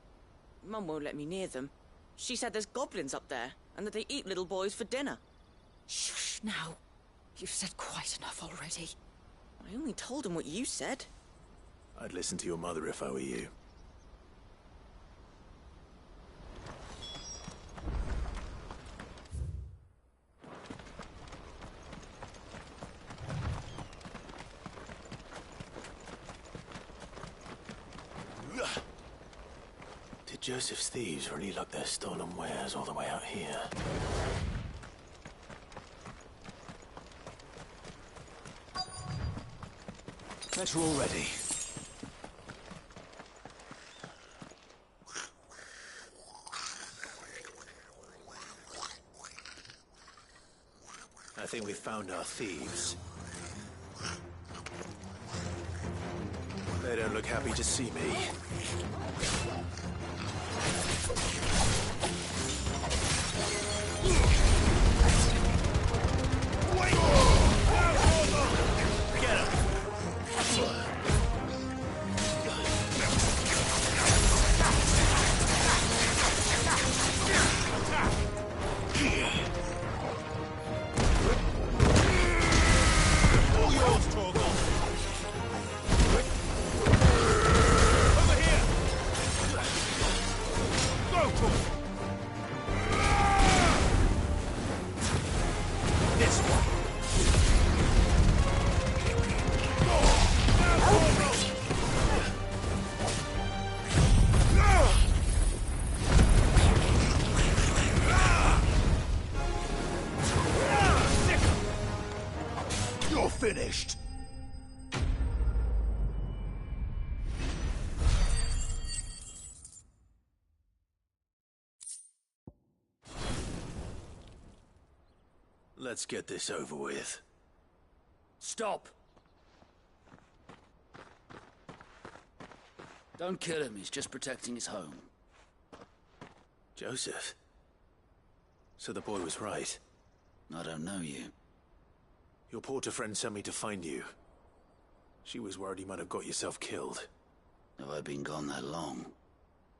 Mum won't let me near them. She said there's goblins up there, and that they eat little boys for dinner. Shush, now. You've said quite enough already. I only told him what you said. I'd listen to your mother if I were you. Did Joseph's thieves really lug their stolen wares all the way out here? Better already. I think we've found our thieves. They don't look happy to see me. Over here! finished! Let's get this over with. Stop! Don't kill him, he's just protecting his home. Joseph? So the boy was right. I don't know you. Your porter friend sent me to find you. She was worried you might have got yourself killed. Have I been gone that long?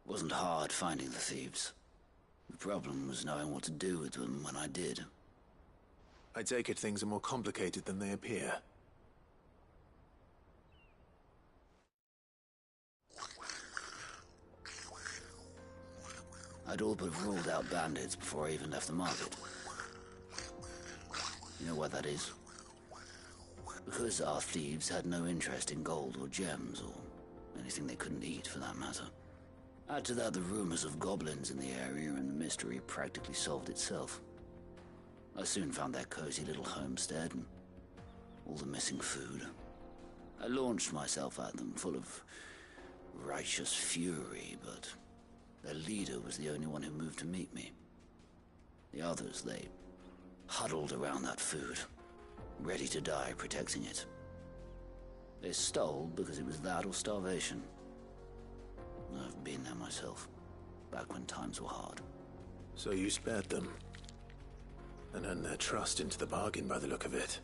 It wasn't hard finding the thieves. The problem was knowing what to do with them when I did. I take it things are more complicated than they appear. I'd all but ruled out bandits before I even left the market. You know why that is? Because our thieves had no interest in gold or gems, or anything they couldn't eat for that matter. Add to that the rumors of goblins in the area, and the mystery practically solved itself. I soon found their cozy little homestead, and all the missing food. I launched myself at them, full of righteous fury, but their leader was the only one who moved to meet me. The others, they huddled around that food, ready to die protecting it. They stole because it was that or starvation. I've been there myself, back when times were hard. So you spared them? And earned their trust into the bargain by the look of it.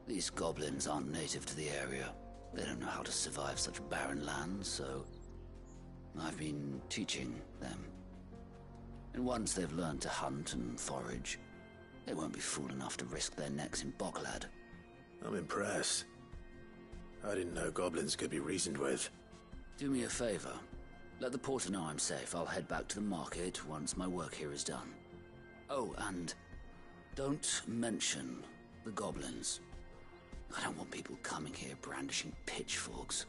These goblins aren't native to the area. They don't know how to survive such barren lands, so I've been teaching them. And once they've learned to hunt and forage, they won't be fool enough to risk their necks in Boklad. I'm impressed. I didn't know goblins could be reasoned with. Do me a favor. Let the porter know I'm safe. I'll head back to the market once my work here is done. Oh, and don't mention the goblins. I don't want people coming here brandishing pitchforks.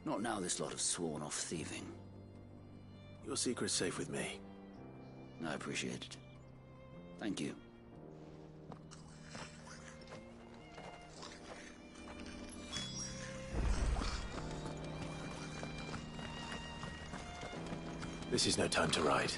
Not now this lot have sworn off thieving. Your secret's safe with me. I appreciate it. Thank you. This is no time to ride.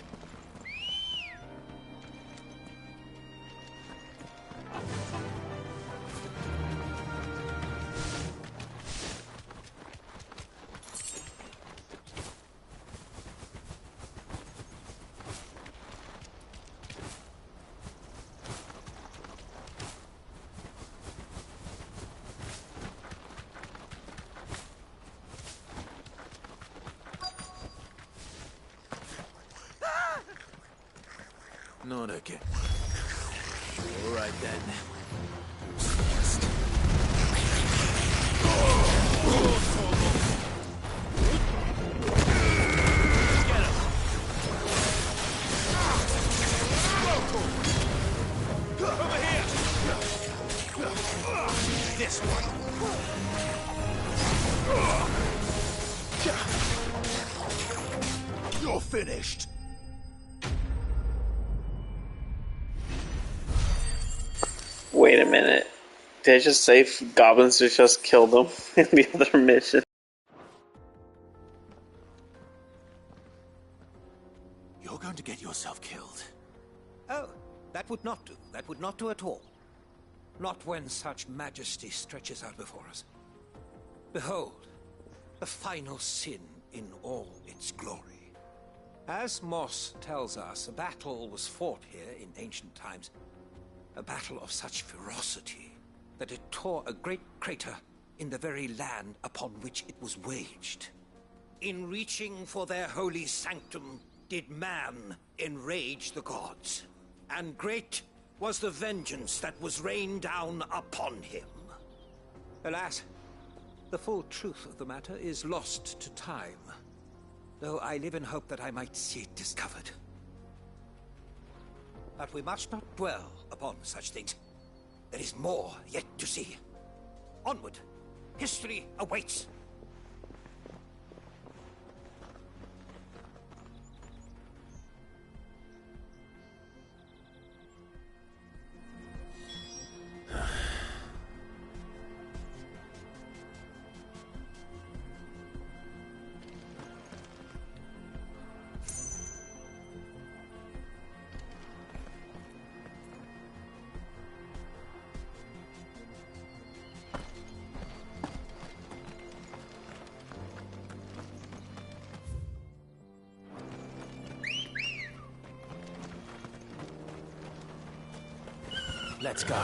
Not again. All right then. Over here! This one. You're finished. Wait a minute. Did I just say goblins would just kill them in the other mission? You're going to get yourself killed. Oh, that would not do. That would not do at all. Not when such majesty stretches out before us. Behold, the final sin in all its glory. As Moss tells us, a battle was fought here in ancient times. A battle of such ferocity that it tore a great crater in the very land upon which it was waged. In reaching for their holy sanctum, did man enrage the gods, and great was the vengeance that was rained down upon him. Alas, the full truth of the matter is lost to time, though I live in hope that I might see it discovered. But we must not dwell upon such things. There is more yet to see. Onward. History awaits. Let's go.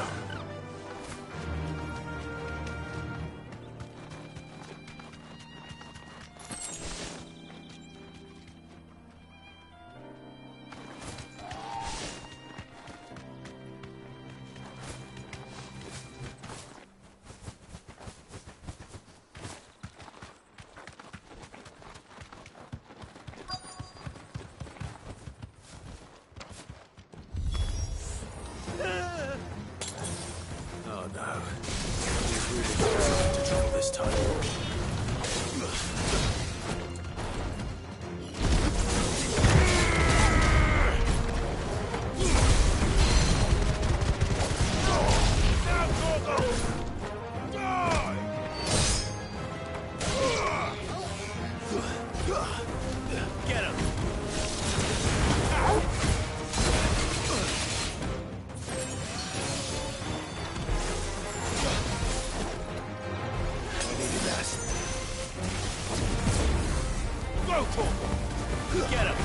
Oh no. We've really got ourselves into trouble this time. Get him! Go for him! Get him!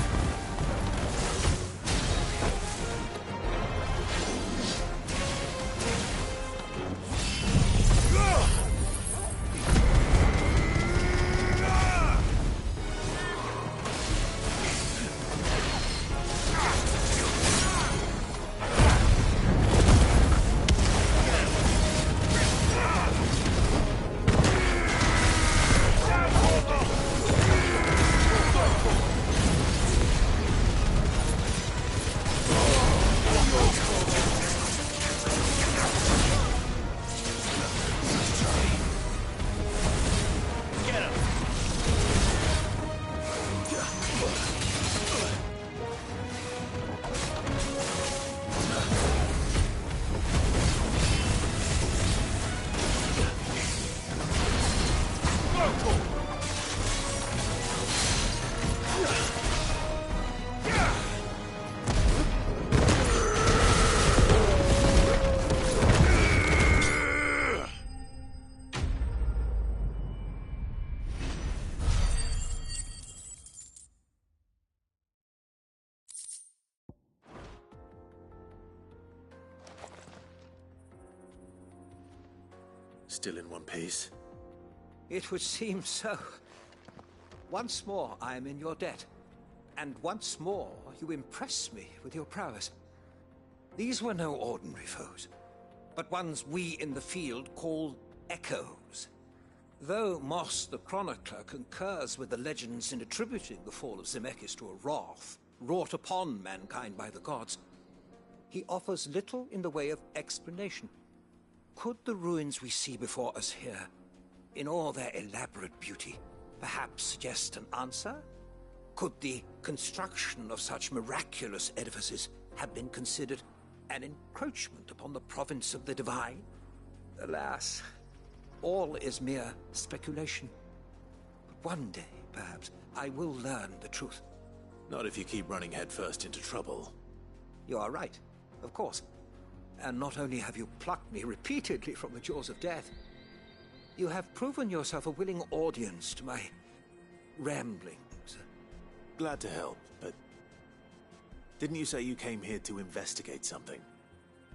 Still in one piece? It would seem so. Once more I am in your debt. And once more you impress me with your prowess. These were no ordinary foes, but ones we in the field call echoes. Though Moss the Chronicler concurs with the legends in attributing the fall of Zemeckis to a wrath wrought upon mankind by the gods, he offers little in the way of explanation. Could the ruins we see before us here, in all their elaborate beauty, perhaps suggest an answer? Could the construction of such miraculous edifices have been considered an encroachment upon the province of the divine? Alas, all is mere speculation. But one day, perhaps, I will learn the truth. Not if you keep running headfirst into trouble. You are right, of course. And not only have you plucked me repeatedly from the jaws of death, you have proven yourself a willing audience to my ramblings. Glad to help, but didn't you say you came here to investigate something?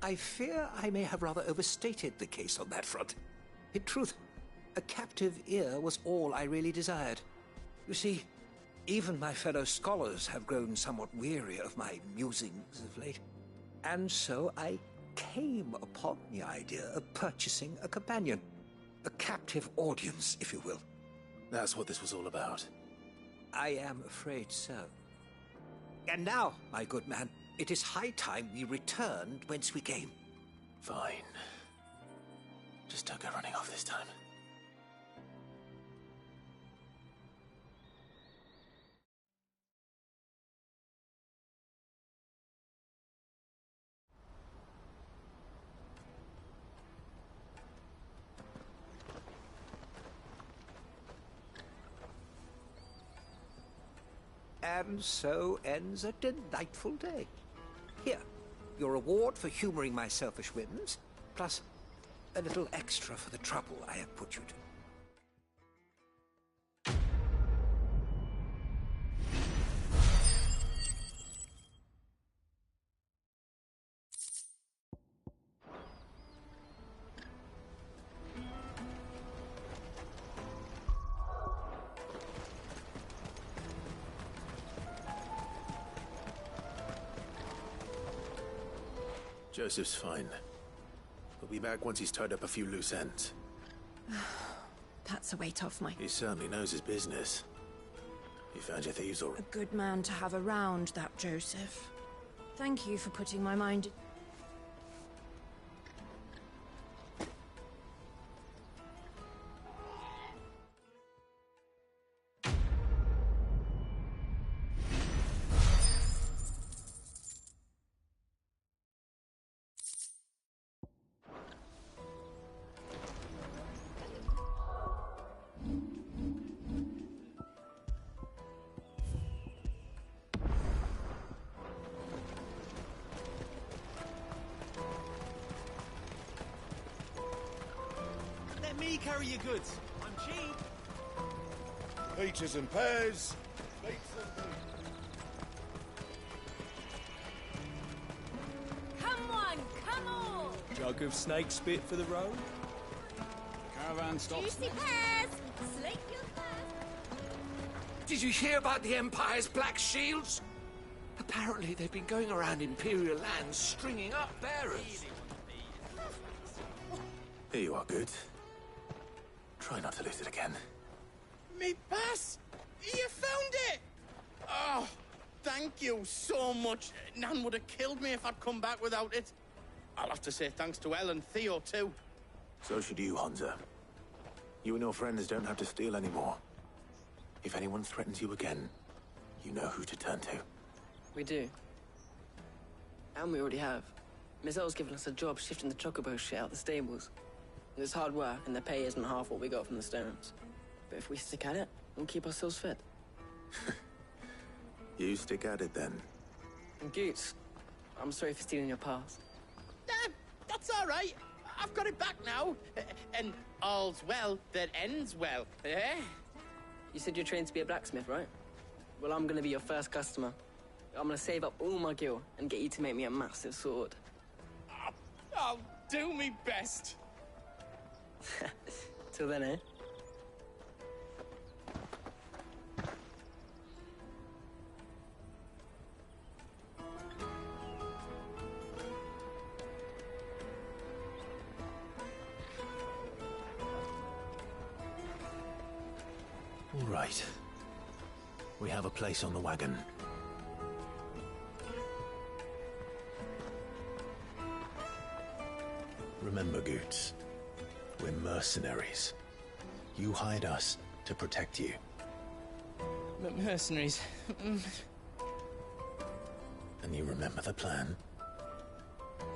I fear I may have rather overstated the case on that front. In truth, a captive ear was all I really desired. You see, even my fellow scholars have grown somewhat weary of my musings of late. And so I came upon the idea of purchasing a companion. A captive audience, if you will. That's what this was all about. I am afraid so. And now, my good man, it is high time we returned whence we came. Fine. Just don't go running off this time. And so ends a delightful day. Here, your reward for humoring my selfish whims, plus a little extra for the trouble I have put you to. Joseph's fine. We'll be back once he's tied up a few loose ends. That's a weight off my... He certainly knows his business. You found your thieves all... A good man to have around, that Joseph. Thank you for putting my mind... Me carry your goods. I'm cheap. Peaches and pears. Come on, come on! Jug of snake spit for the road. Caravan stops. Juicy pears! Slake your pears! Did you hear about the Empire's Black Shields? Apparently they've been going around Imperial lands stringing up bearers. Here you are, good. Try not to lose it again. Me pass! You found it! Oh, thank you so much. Nan would have killed me if I'd come back without it. I'll have to say thanks to Elle and Theo, too. So should you, Hansa. You and your friends don't have to steal anymore. If anyone threatens you again, you know who to turn to. We do. And we already have. Miss Elle's given us a job shifting the chocobo shit out the stables. It's hard work, and the pay isn't half what we got from the Stones. But if we stick at it, we'll keep ourselves fit. You stick at it, then. And Goots, I'm sorry for stealing your pass. That's all right. I've got it back now. And all's well that ends well, eh? You said you're trained to be a blacksmith, right? Well, I'm gonna be your first customer. I'm gonna save up all my gil and get you to make me a massive sword. I'll do me best. Till then, eh? All right. We have a place on the wagon. Remember, Goots, we're mercenaries. You hired us to protect you. Mercenaries. And you remember the plan?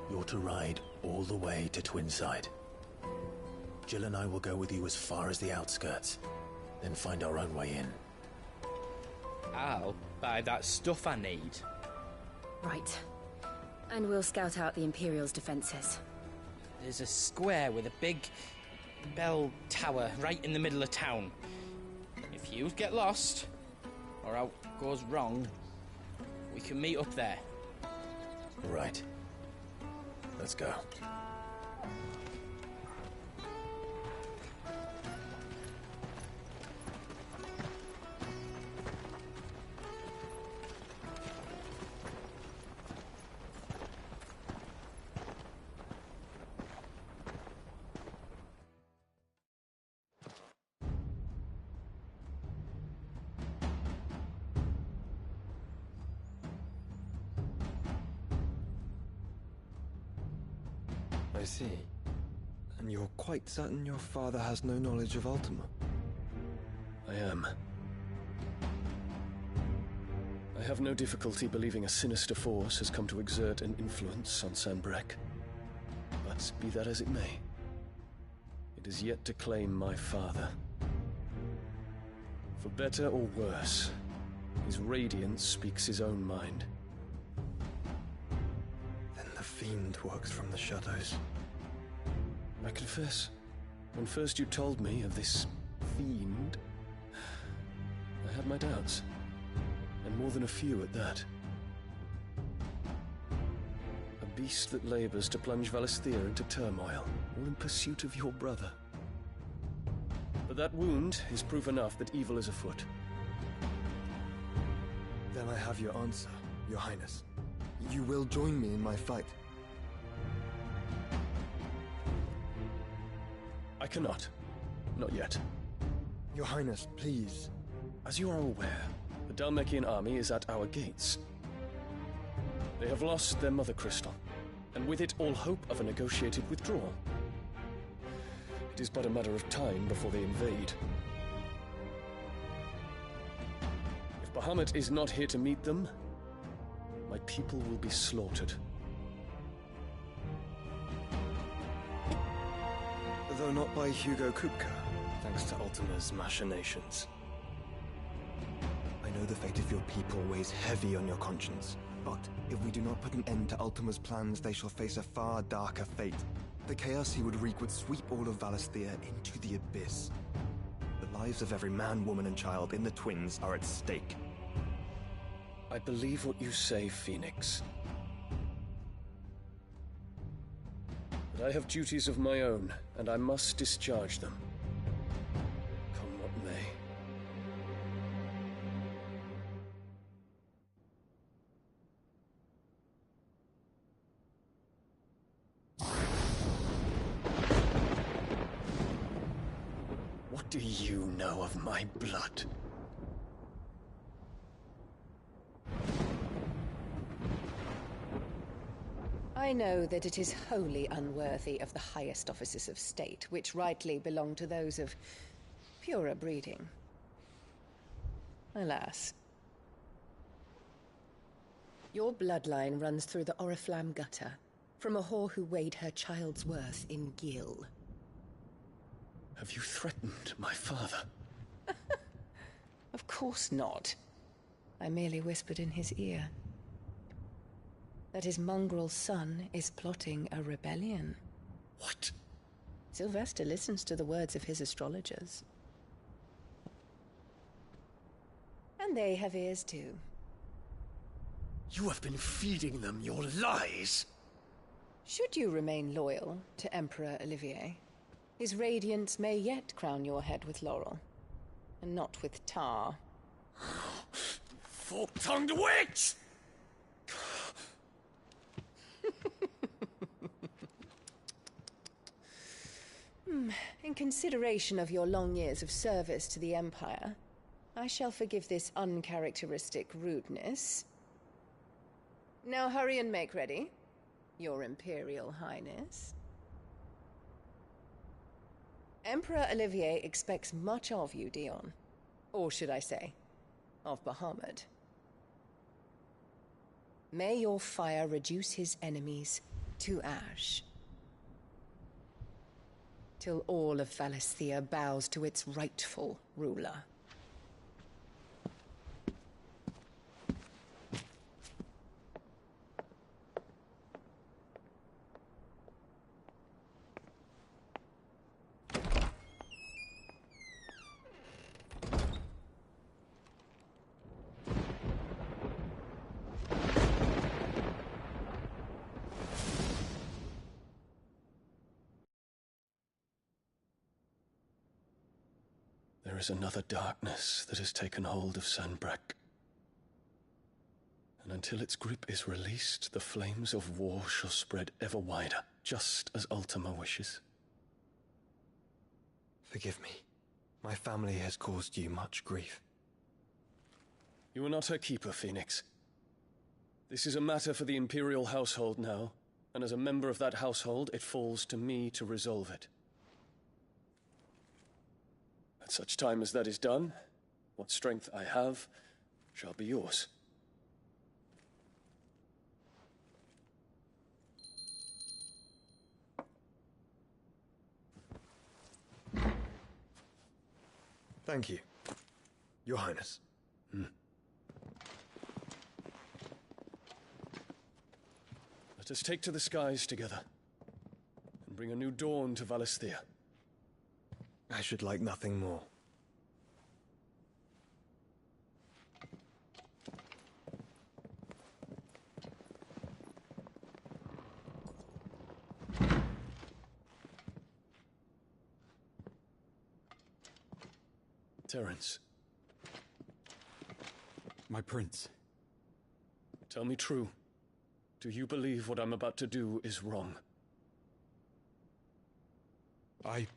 You're to ride all the way to Twinside. Jill and I will go with you as far as the outskirts, then find our own way in. I'll buy that stuff I need. Right. And we'll scout out the Imperial's defenses. There's a square with a big bell tower right in the middle of town. If you get lost, or out goes wrong, we can meet up there. Right. Let's go. I see. And you're quite certain your father has no knowledge of Ultima? I am. I have no difficulty believing a sinister force has come to exert an influence on Sanbreque. But be that as it may, it is yet to claim my father. For better or worse, his radiance speaks his own mind. Then the fiend works from the shadows. I confess, when first you told me of this fiend, I had my doubts, and more than a few at that. A beast that labors to plunge Valisthea into turmoil, all in pursuit of your brother. But that wound is proof enough that evil is afoot. Then I have your answer, Your Highness. You will join me in my fight. I cannot. Not yet. Your Highness, please. As you are aware, the Dhalmekian army is at our gates. They have lost their mother crystal, and with it all hope of a negotiated withdrawal. It is but a matter of time before they invade. If Bahamut is not here to meet them, my people will be slaughtered. Though not by Hugo Kupka, thanks to Ultima's machinations. I know the fate of your people weighs heavy on your conscience, but if we do not put an end to Ultima's plans, they shall face a far darker fate. The chaos he would wreak would sweep all of Valisthea into the abyss. The lives of every man, woman, and child in the Twins are at stake. I believe what you say, Phoenix. But I have duties of my own, and I must discharge them. Come what may. What do you know of my blood? I know that it is wholly unworthy of the highest offices of state, which rightly belong to those of purer breeding. Alas. Your bloodline runs through the Oriflamme gutter, from a whore who weighed her child's worth in Gil. Have you threatened my father? Of course not. I merely whispered in his ear that his mongrel son is plotting a rebellion. What? Sylvester listens to the words of his astrologers. And they have ears too. You have been feeding them your lies! Should you remain loyal to Emperor Olivier, his radiance may yet crown your head with laurel, and not with tar. Fork-tongued witch! In consideration of your long years of service to the Empire, I shall forgive this uncharacteristic rudeness. Now hurry and make ready, Your Imperial Highness. Emperor Olivier expects much of you, Dion. Or should I say, of Bahamut. May your fire reduce his enemies to ash, till all of Valisthea bows to its rightful ruler. There is another darkness that has taken hold of Sanbreque. And until its grip is released, the flames of war shall spread ever wider, just as Ultima wishes. Forgive me. My family has caused you much grief. You are not her keeper, Phoenix. This is a matter for the Imperial household now, and as a member of that household, it falls to me to resolve it. At such time as that is done, what strength I have shall be yours. Thank you, Your Highness. Let us take to the skies together, and bring a new dawn to Valisthea. I should like nothing more. Terence. My prince. Tell me true. Do you believe what I'm about to do is wrong? I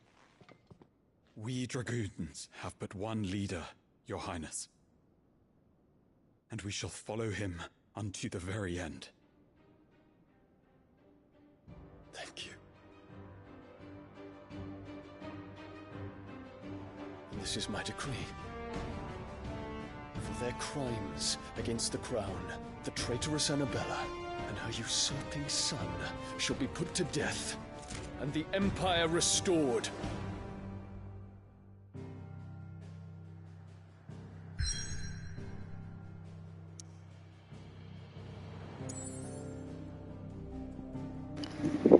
We dragoons have but one leader, Your Highness. And we shall follow him unto the very end. Thank you. And this is my decree. For their crimes against the crown, the traitorous Annabella and her usurping son shall be put to death, and the Empire restored.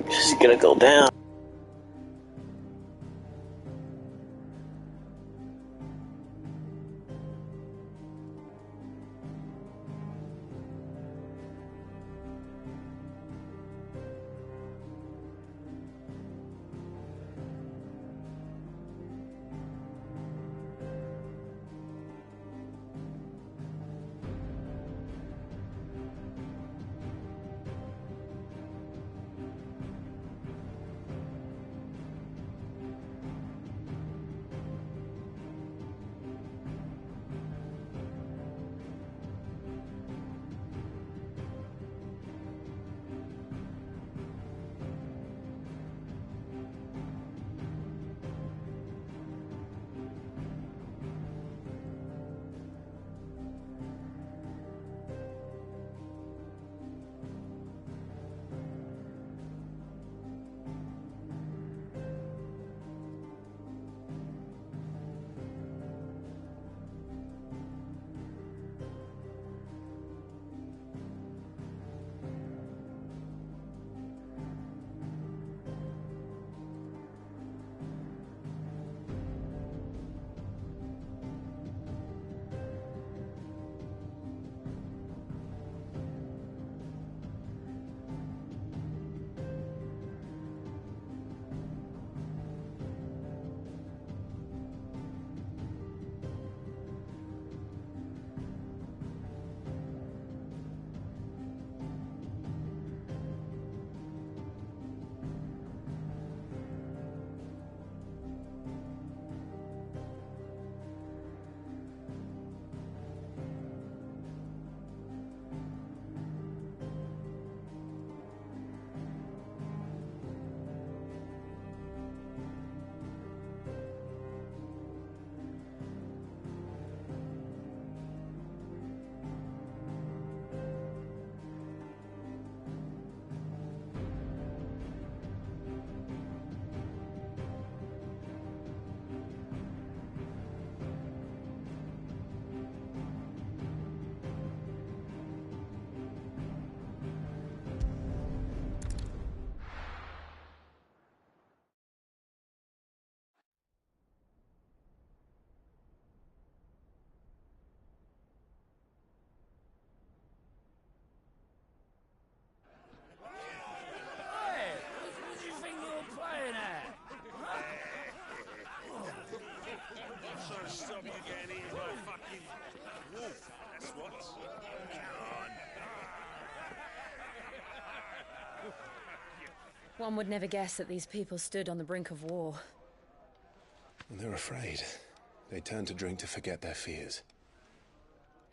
She's gonna go down. One would never guess that these people stood on the brink of war. They're afraid. They turn to drink to forget their fears.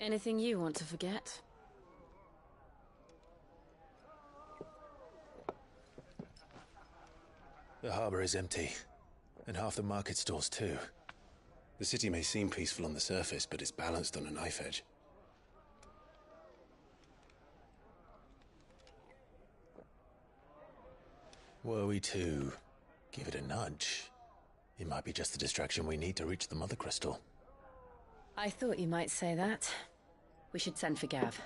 Anything you want to forget? The harbor is empty, and half the market stalls too. The city may seem peaceful on the surface, but it's balanced on a knife edge. Were we to give it a nudge, it might be just the distraction we need to reach the Mother Crystal. I thought you might say that. We should send for Gav.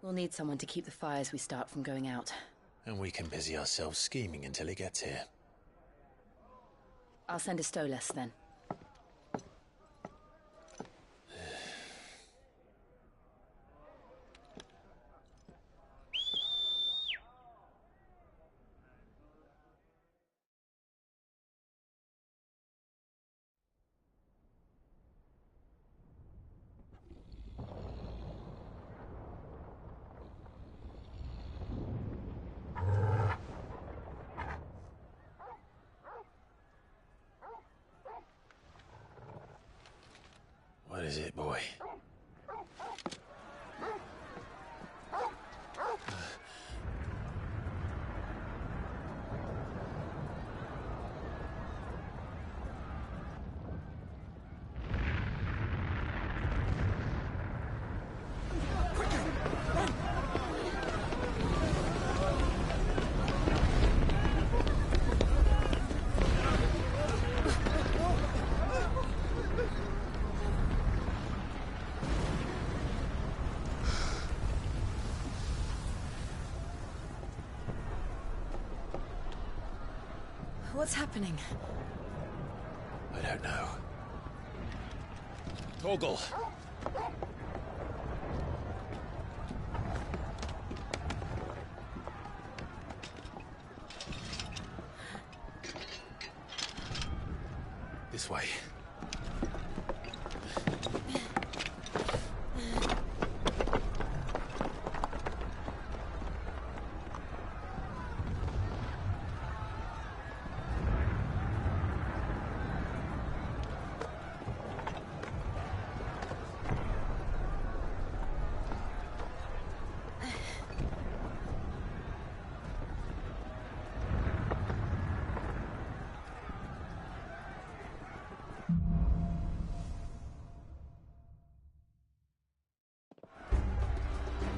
We'll need someone to keep the fires we start from going out. And we can busy ourselves scheming until he gets here. I'll send a Stolas then. is it, boy? What's happening? I don't know. Torgal! This way.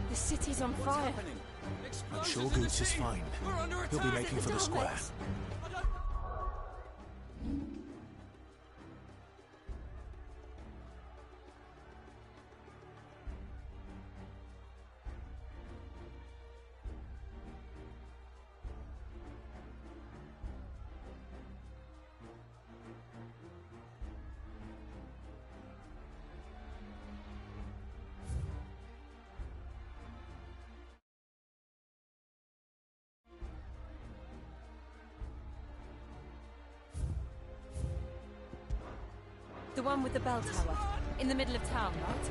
The city's on fire. I'm sure Goetz is fine. He'll be making for the square. The one with the bell tower. In the middle of town, right?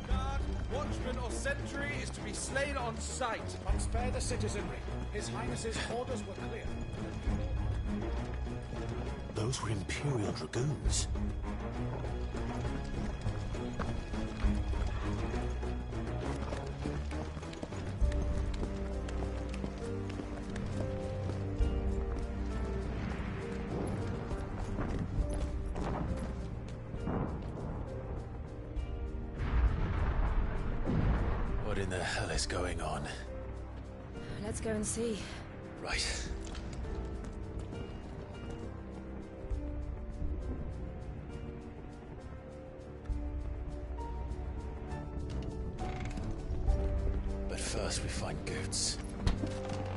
Guard, watchman or sentry is to be slain on sight. But spare the citizenry. His Highness's orders were clear. Those were Imperial Dragoons. What in the hell is going on? Let's go and see. Right. But first we find Goetz.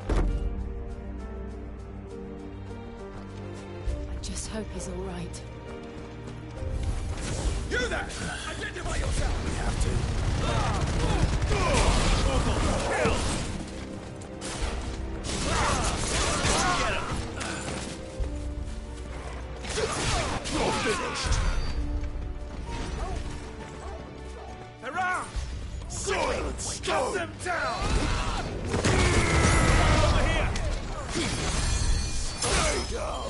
I just hope he's all right. You there! Identify yourself! We have to. Kill! You're finished. Around! Silence! Cut them down! Over here! Stay down!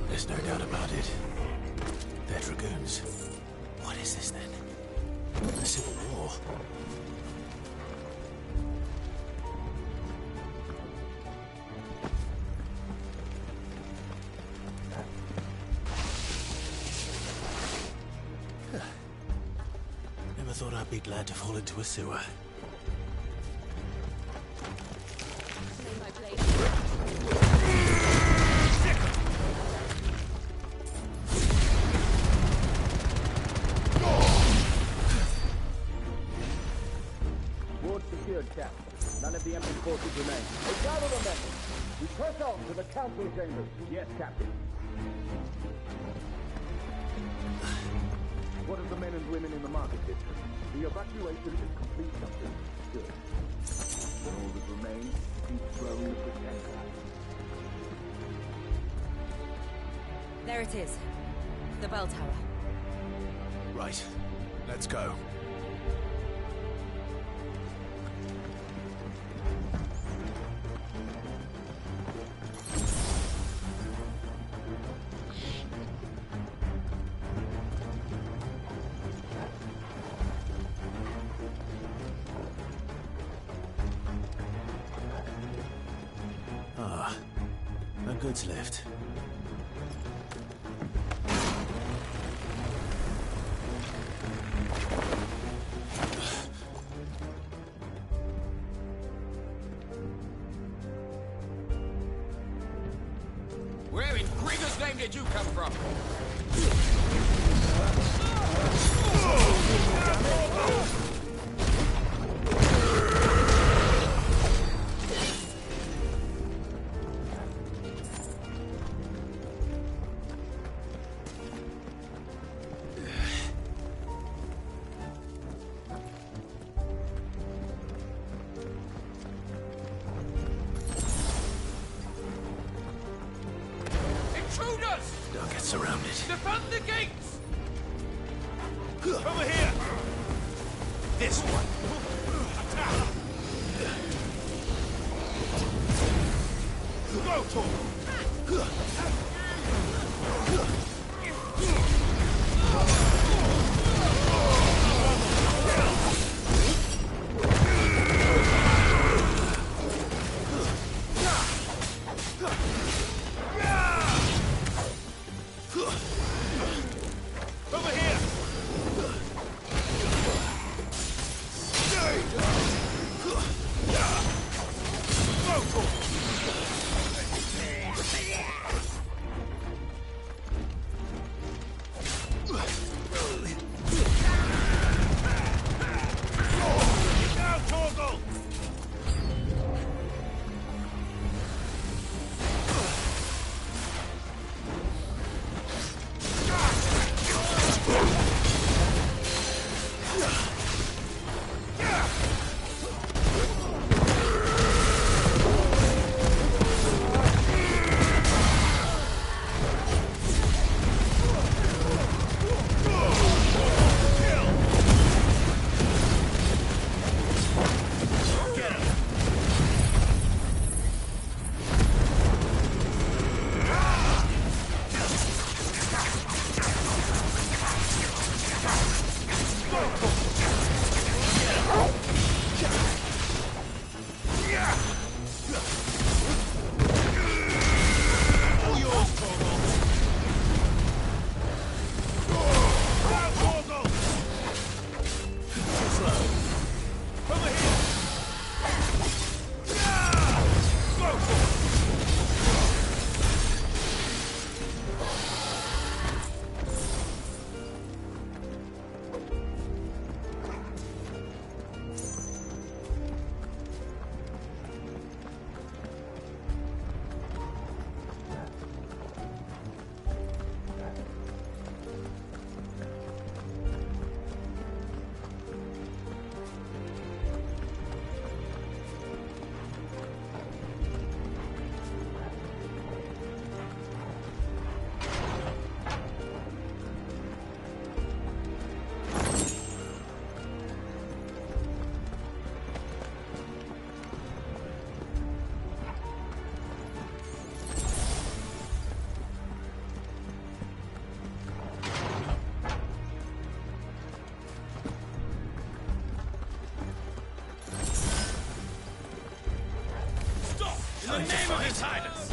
There's no doubt about it. They're dragoons. What is this then? The Civil War? Never thought I'd be glad to fall into a sewer. Ward secured, Captain. None of the Emperor's forces remain. Gather the men. We press on to the council chambers. Yes, Captain. What of the men and women in the market district? The evacuation is complete, Captain. Good. Then all that remains is each throne of the Templar. There it is. The bell tower. Right. Let's go. Ah, a goods lift. Where in Gregor's name did you come from? Intruders! Don't get surrounded. Defend the gates! Over here! This one! Go, Torgal! Over here! Go, Torgal! Now, Torgal! the name of His Highness!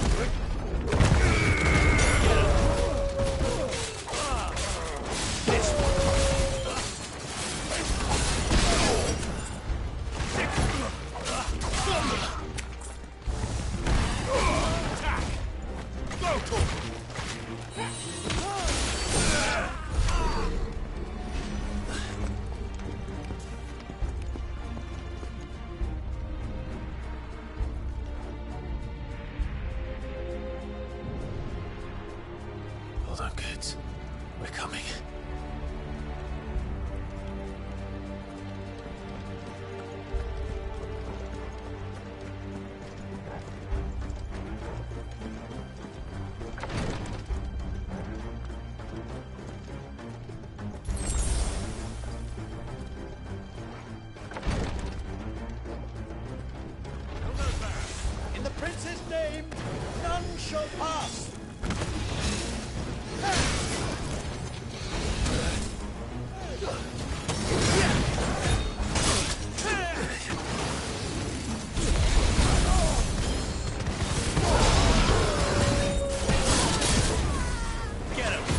Hold on, kids. We're coming. In the prince's name, none shall pass! Get him!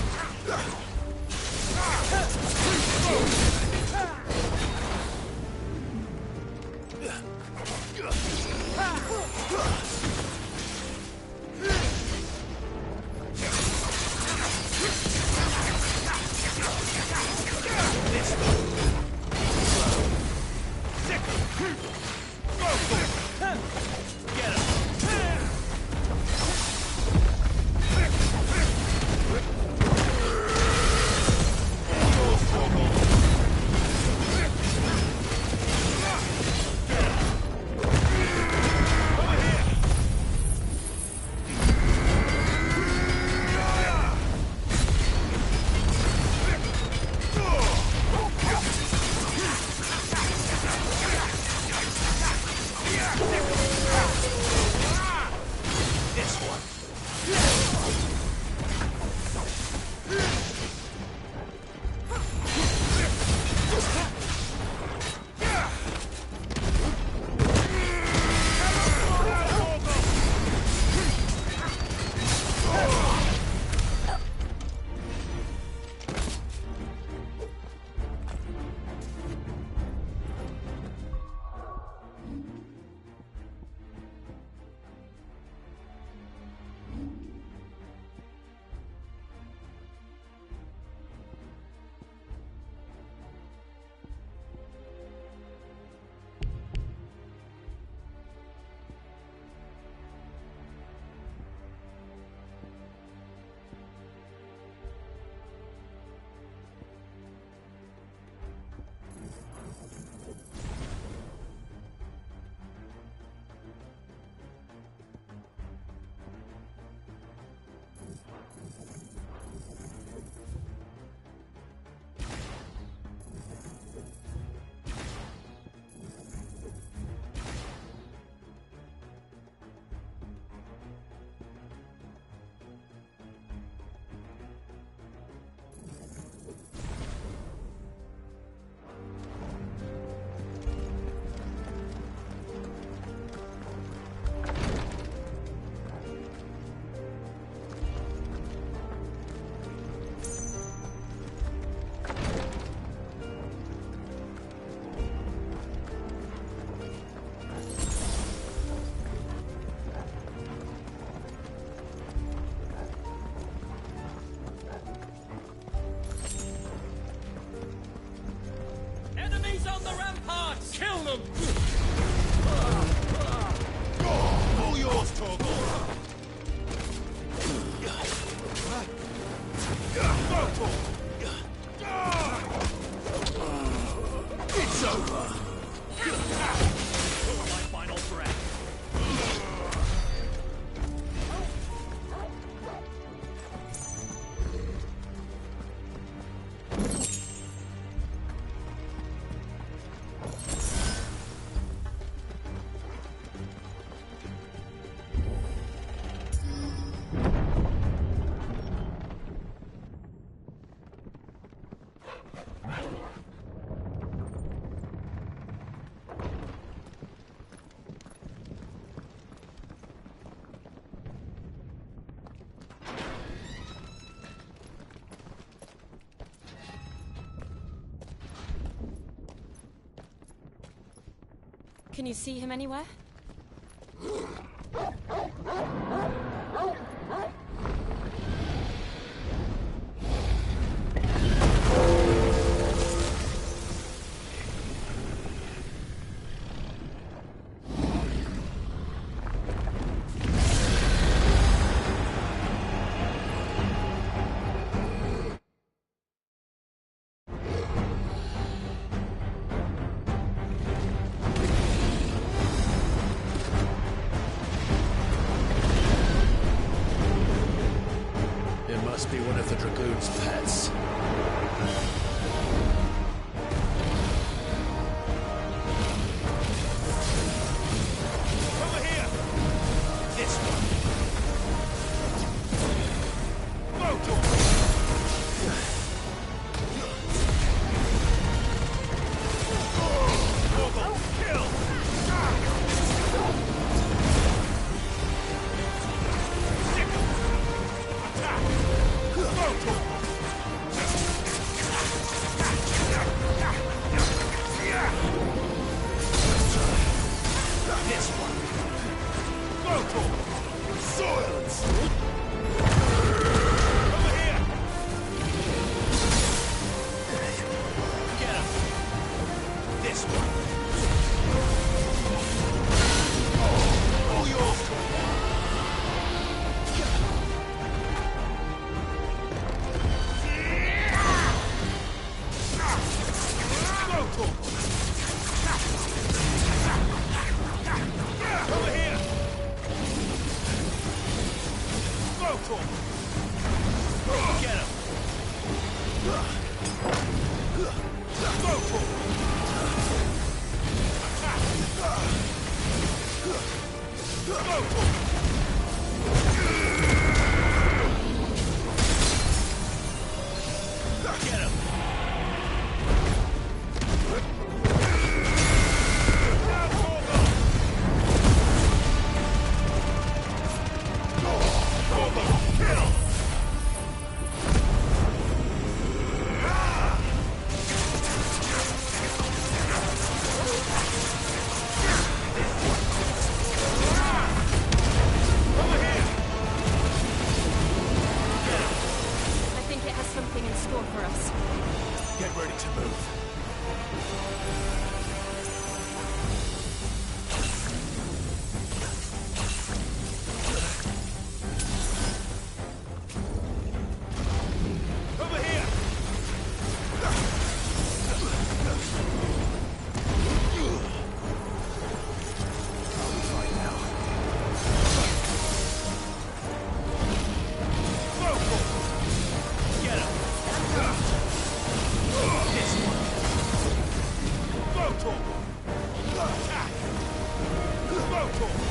Can you see him anywhere? It must be one of the Dragoon's pets. Over here! This one. Go to him! Kill! Attack! Go to him! This one. Go to him! Silence! Over here! Get him! This one. All yours! Go to him! Over here! Go to him! Get him! Go to him! Attack! Go to him! Get him! I think it has something in store for us. Get ready to move. Over here! Fight now. Go for it! Get him! This one. Go to him! Attack! Go to him!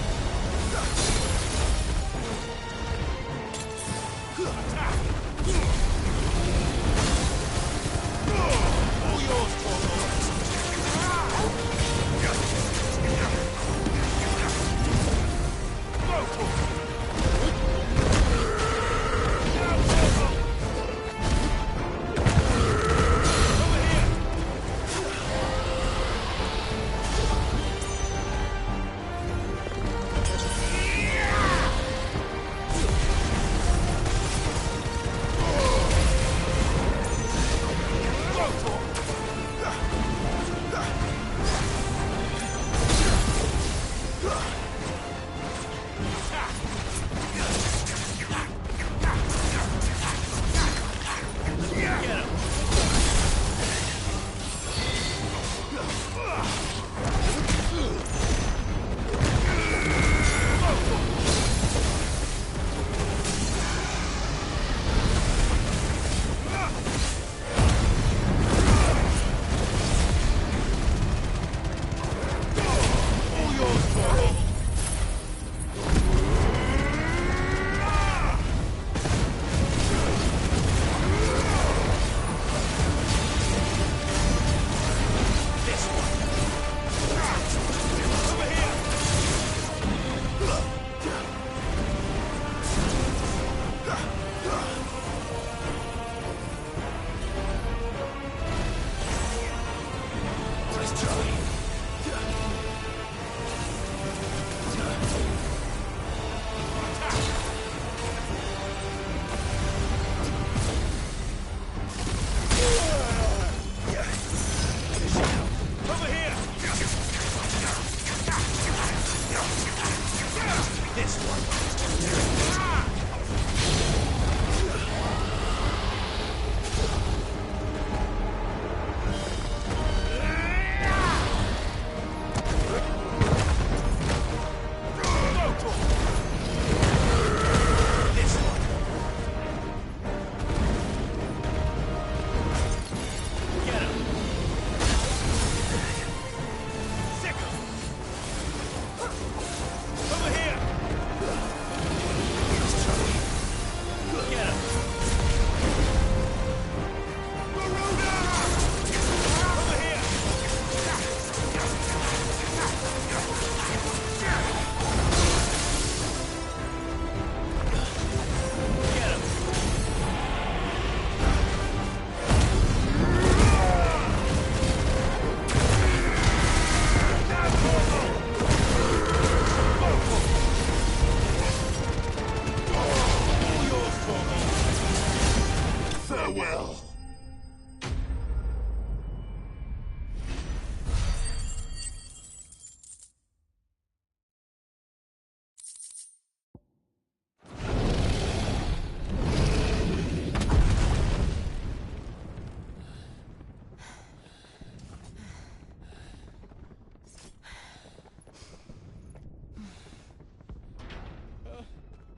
Attack! All yours, Torgo! Go to him! Now, Torgo! Over here!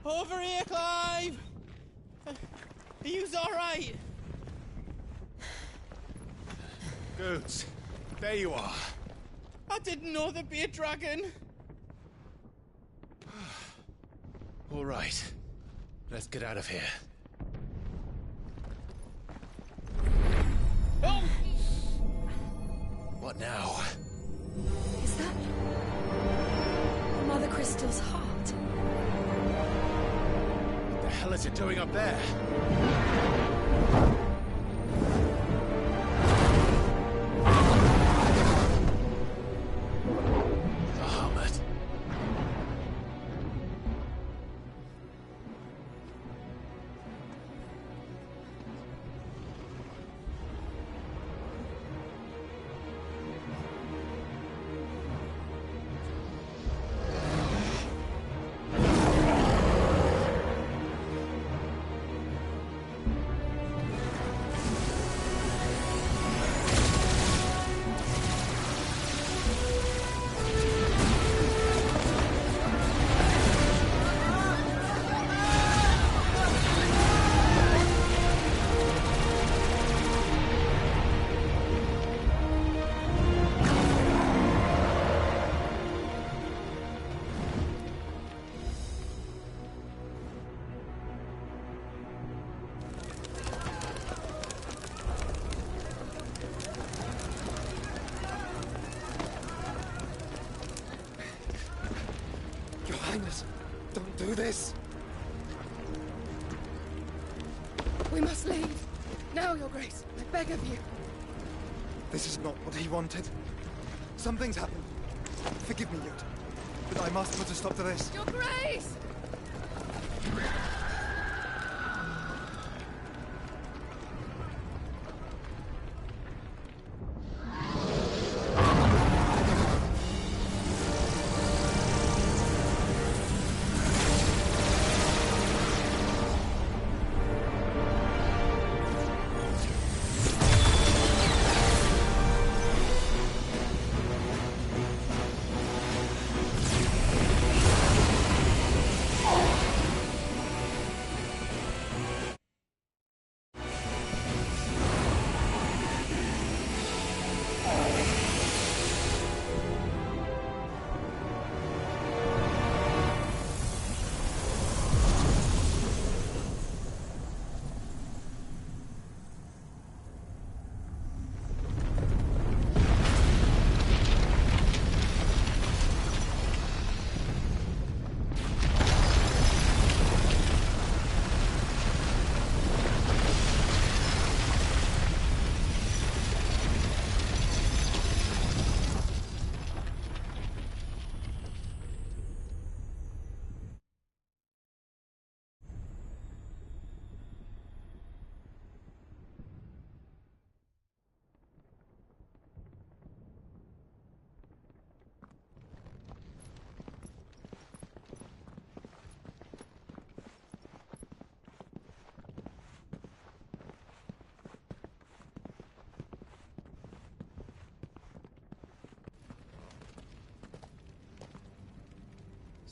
Over here, Clive! Are you alright? Goods, there you are. I didn't know there'd be a dragon. All right. Let's get out of here. Oh! What now? Is that Mother Crystal's heart? What the hell is it doing up there? Bahamut. Don't do this! We must leave. Now, Your Grace. I beg of you. This is not what he wanted. Something's happened. Forgive me, Yod. But I must put a stop to this. Your Grace!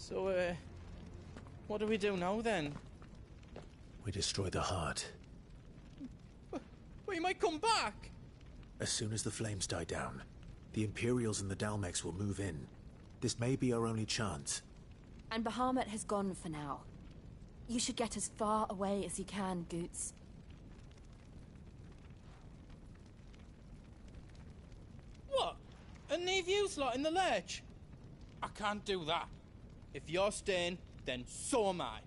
So, what do we do now, then? We destroy the heart. We might come back! As soon as the flames die down, the Imperials and the Dalmex will move in. This may be our only chance. And Bahamut has gone for now. You should get as far away as you can, Goots. What? And leave you lot in the lurch? I can't do that. If you're staying, then so am I.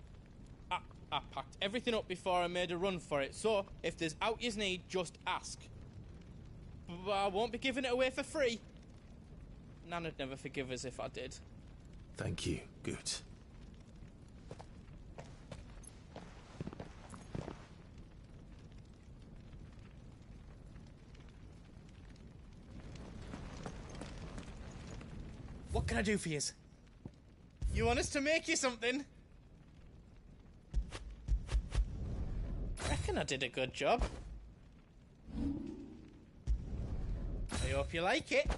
I packed everything up before I made a run for it, so if there's out yous need, just ask. But I won't be giving it away for free. Nana'd never forgive us if I did. Thank you, Goots. What can I do for yous? You want us to make you something? I reckon I did a good job. I hope you like it.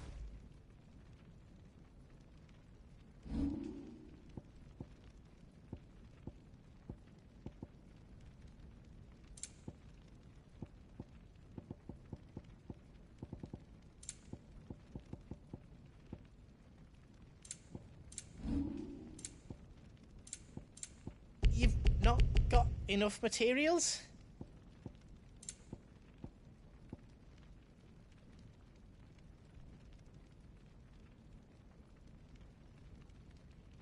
enough materials?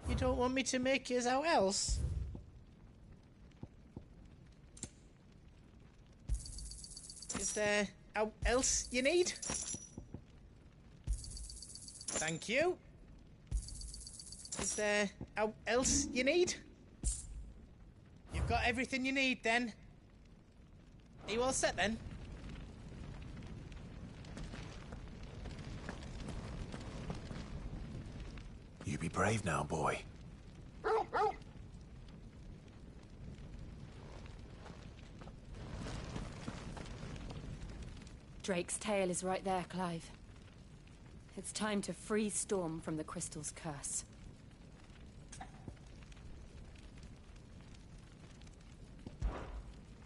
You don't want me to make yours out else? Is there out else you need? Thank you. Is there out else you need? You've got everything you need then. Are you all set then? You be brave now, boy. Drake's tail is right there, Clive. It's time to free Storm from the Crystal's curse.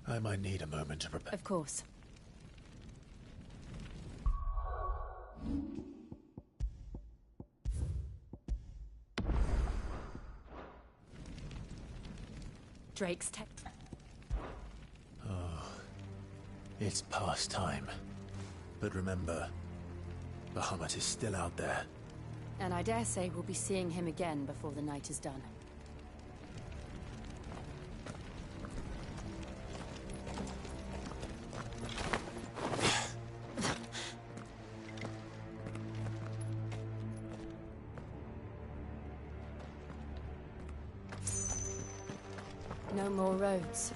I might need a moment to prepare. Of course. Drake's tail. Oh, it's past time. But remember, Bahamut is still out there. And I dare say we'll be seeing him again before the night is done. No more roads.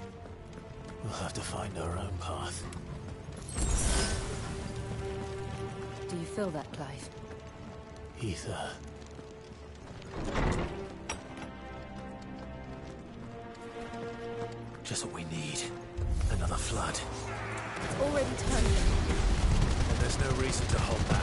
We'll have to find our own path. Do you feel that, Clive? Ether. Just what we need. Another flood. It's already turning. And there's no reason to hold back.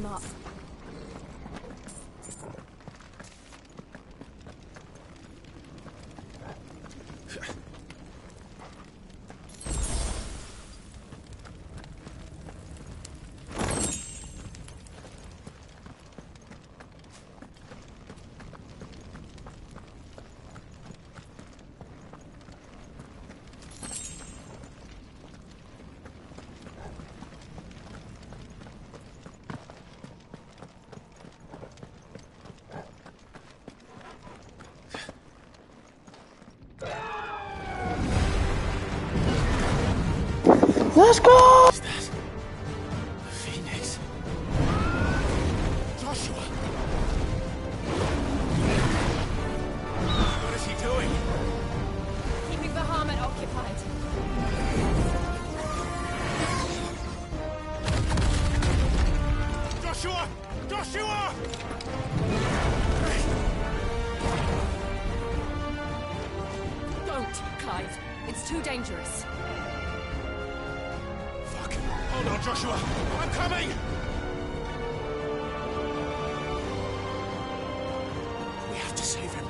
Up. Let's go! Is that a phoenix? Joshua! What is he doing? Keeping Bahamut occupied. Joshua! Joshua! Don't, Clive. It's too dangerous. Fuck. Hold on, Joshua. I'm coming! We have to save him.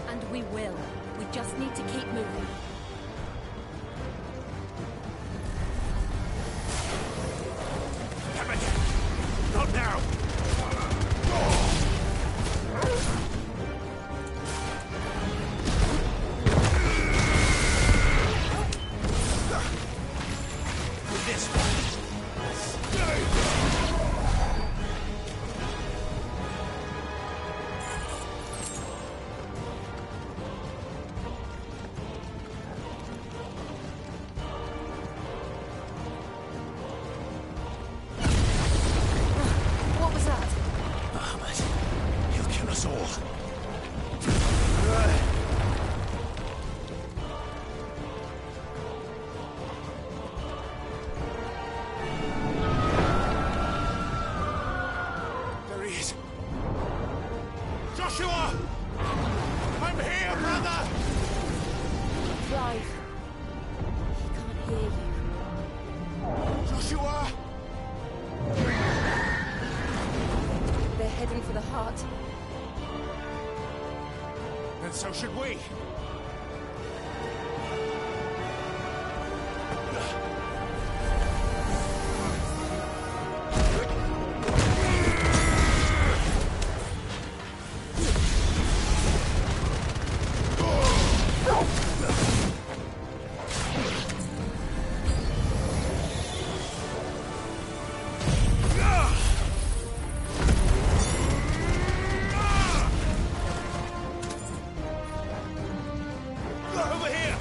And we will. We just need to keep moving. Come again. Not now. This What was that? Bahamut. He'll kill us all. There he is. Joshua! I'm here, brother! Clive. He can't hear you. Joshua! They're heading for the heart. And so should we. Over here!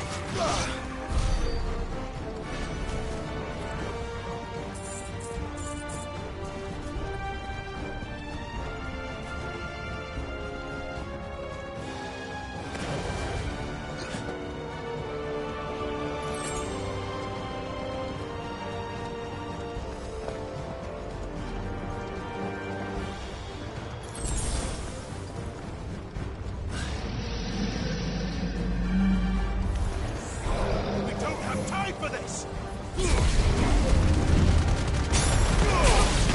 We don't have time for this!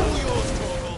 All yours, Torgal.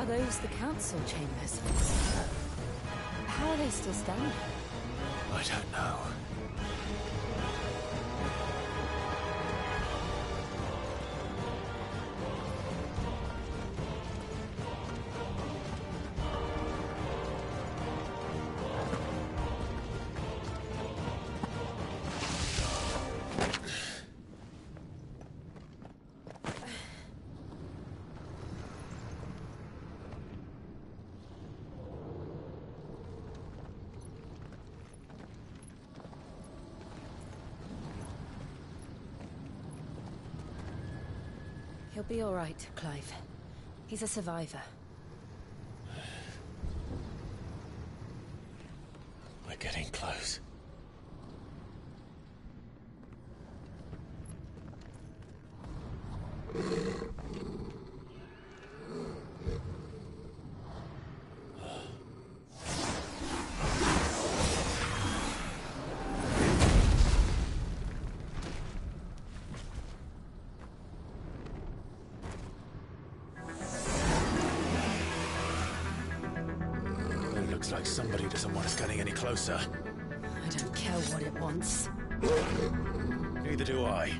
Are those the council chambers? How are they still standing? I don't know. He'll be all right, Clive. He's a survivor. We're getting close. Looks like somebody doesn't want us getting any closer. I don't care what it wants. Neither do I.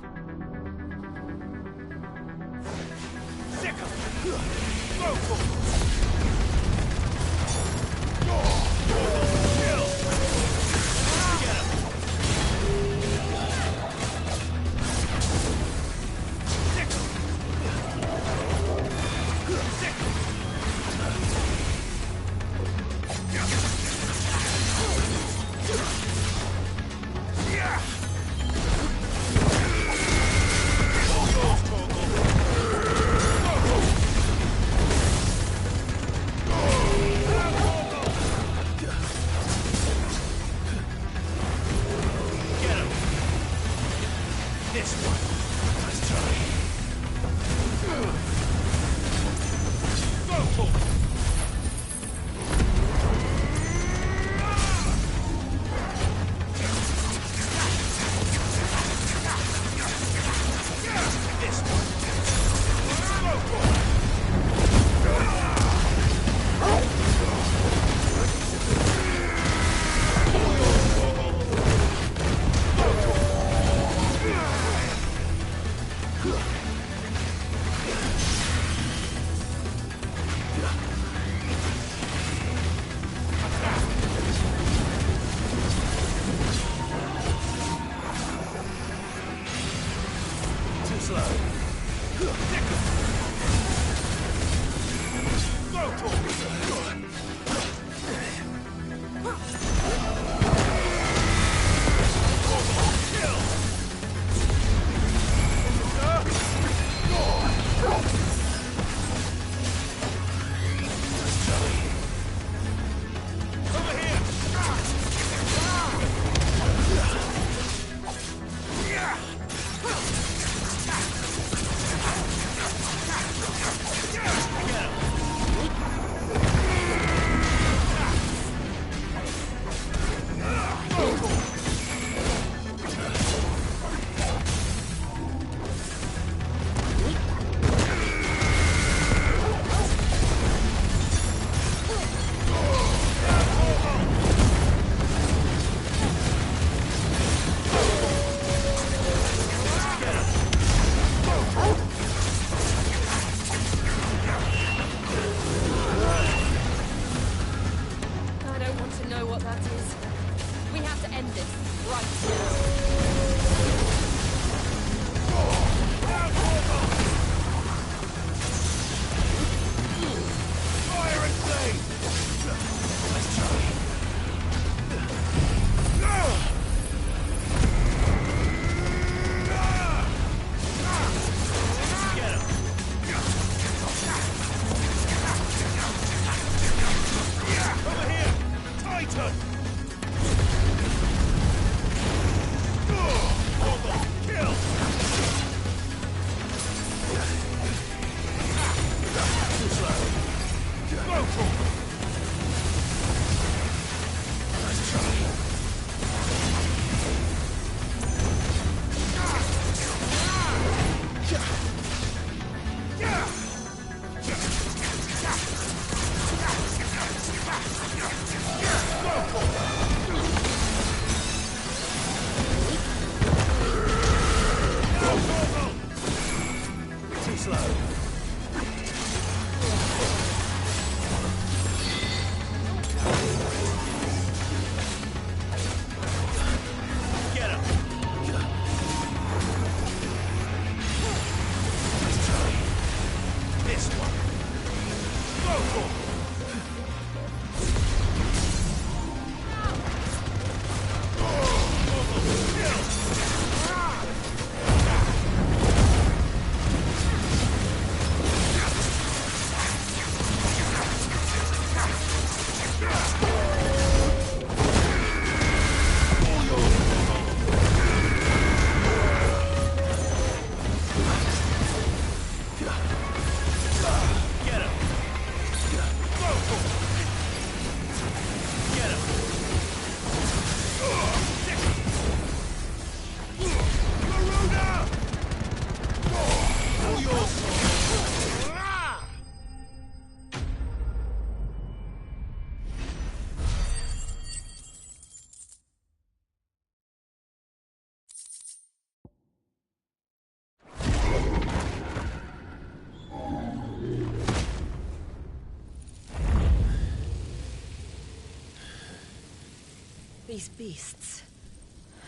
These beasts...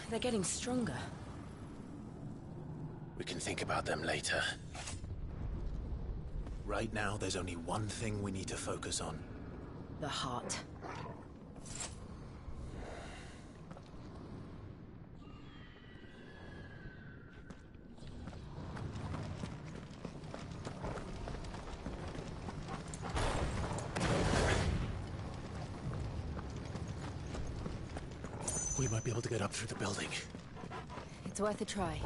they're getting stronger. We can think about them later. Right now, there's only one thing we need to focus on. The heart. We might be able to get up through the building. It's worth a try.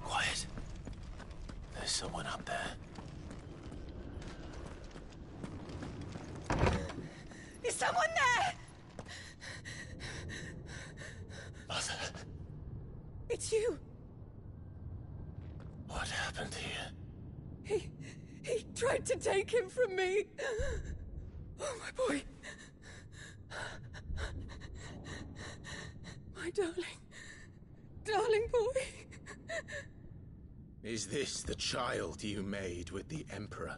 Quiet. There's someone up there. Is someone there? Mother. It's you. What happened here? He tried to take him from me. Oh, my boy. My darling boy. Is this the child you made with the Emperor?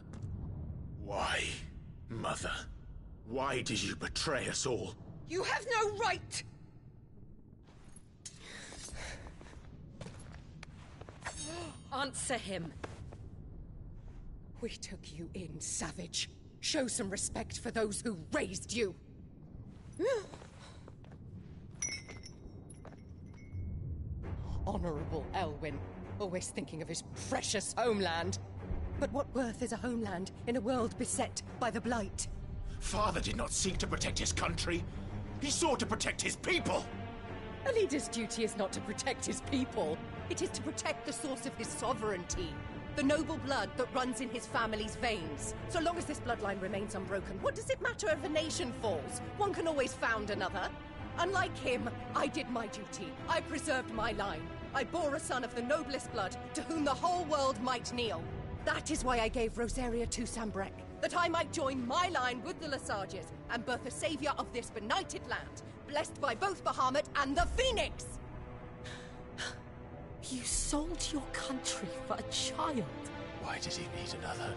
Why, Mother? Why did you betray us all? You have no right. Answer him. We took you in, savage. Show some respect for those who raised you. Honorable Elwyn, always thinking of his precious homeland. But what worth is a homeland in a world beset by the Blight? Father did not seek to protect his country. He sought to protect his people. A leader's duty is not to protect his people. It is to protect the source of his sovereignty. The noble blood that runs in his family's veins. So long as this bloodline remains unbroken, what does it matter if a nation falls? One can always found another. Unlike him, I did my duty. I preserved my line. I bore a son of the noblest blood, to whom the whole world might kneel. That is why I gave Rosaria to Sanbreque, that I might join my line with the Lesages and birth a savior of this benighted land, blessed by both Bahamut and the Phoenix! You sold your country for a child. Why did he need another?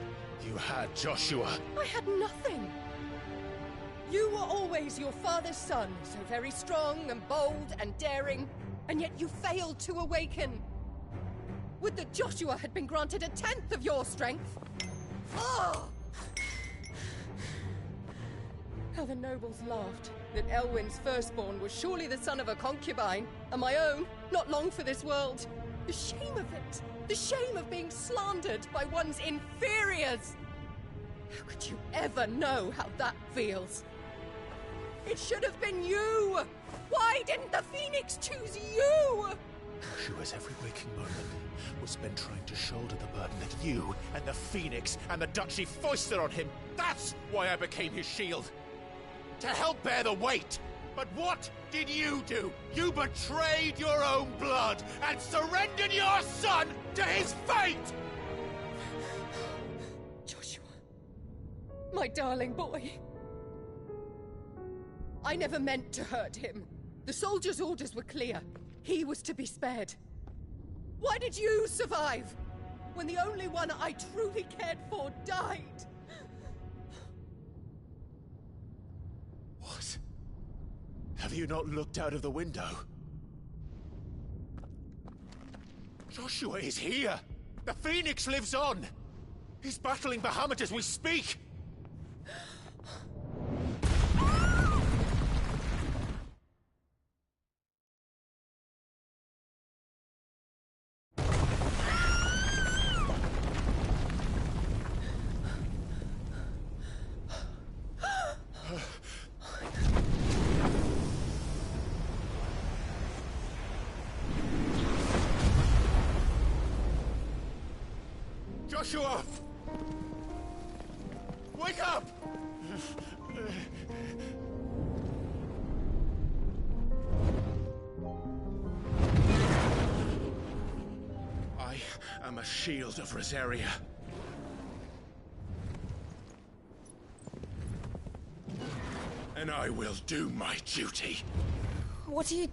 You had Joshua. I had nothing. You were always your father's son, so very strong and bold and daring, and yet you failed to awaken. Would that Joshua had been granted 1/10 of your strength? Oh! How the nobles laughed that Elwyn's firstborn was surely the son of a concubine, and my own, not long for this world. The shame of it! The shame of being slandered by one's inferiors! How could you ever know how that feels? It should have been you! Why didn't the Phoenix choose you? Joshua's every waking moment was spent trying to shoulder the burden that you and the Phoenix and the Duchy foisted on him. That's why I became his shield. To help bear the weight. But what did you do? You betrayed your own blood and surrendered your son to his fate! Joshua, my darling boy. I never meant to hurt him. The soldiers' orders were clear. He was to be spared. Why did you survive when the only one I truly cared for died? What? Have you not looked out of the window? Joshua is here! The Phoenix lives on! He's battling Bahamut as we speak! Joshua! Wake up! I am a shield of Rosaria. And I will do my duty. What are you...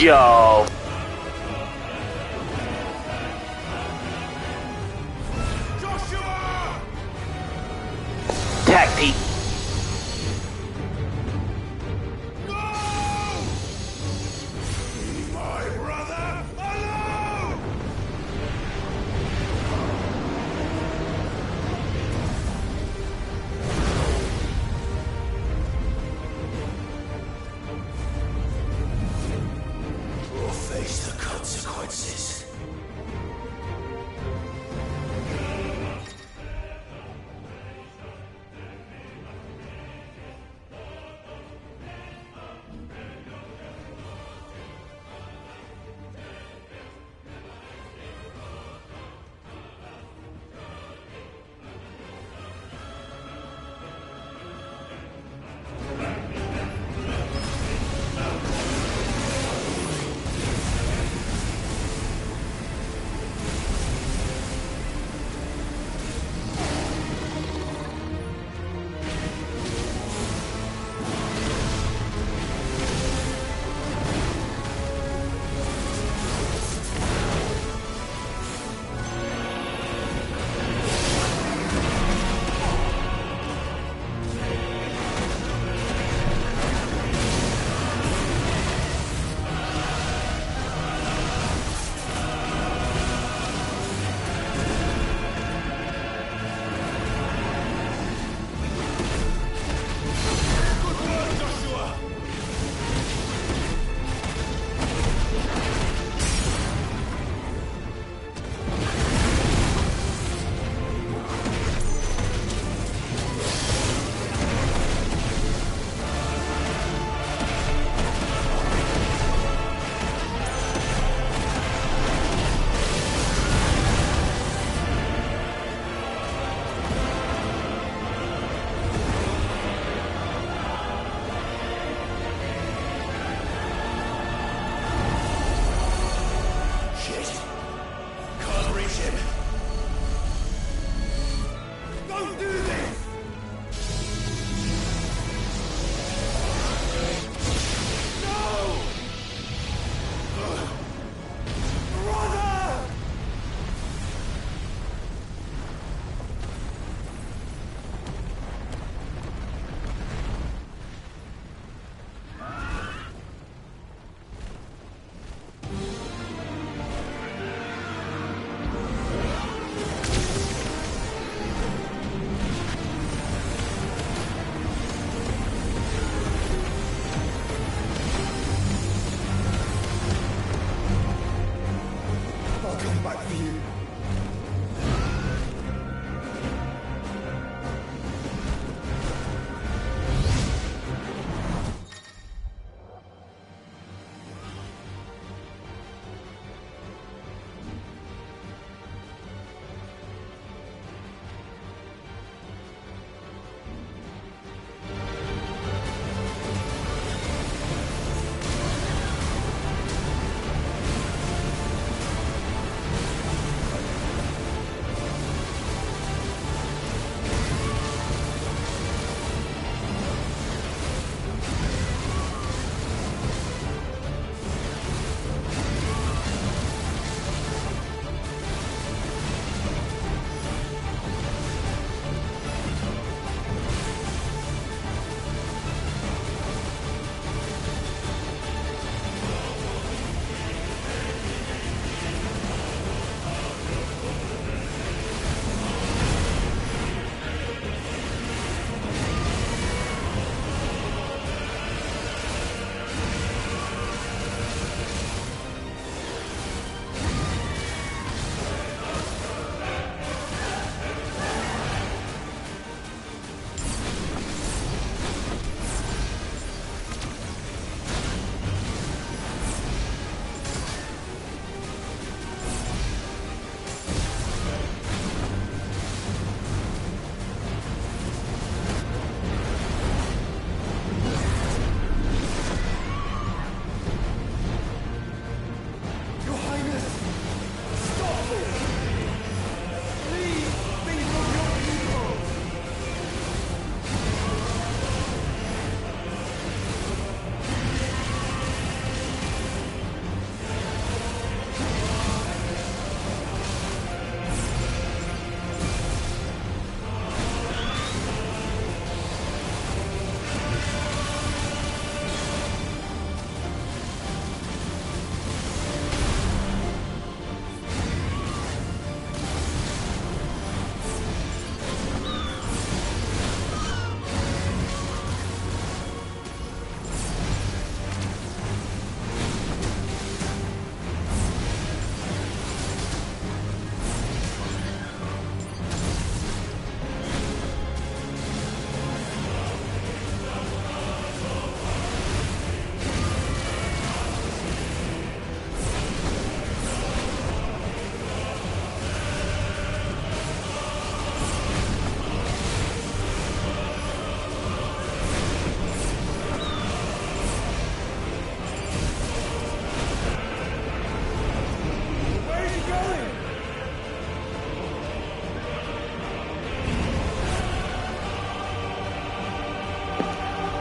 Yo. Tactic. Your fate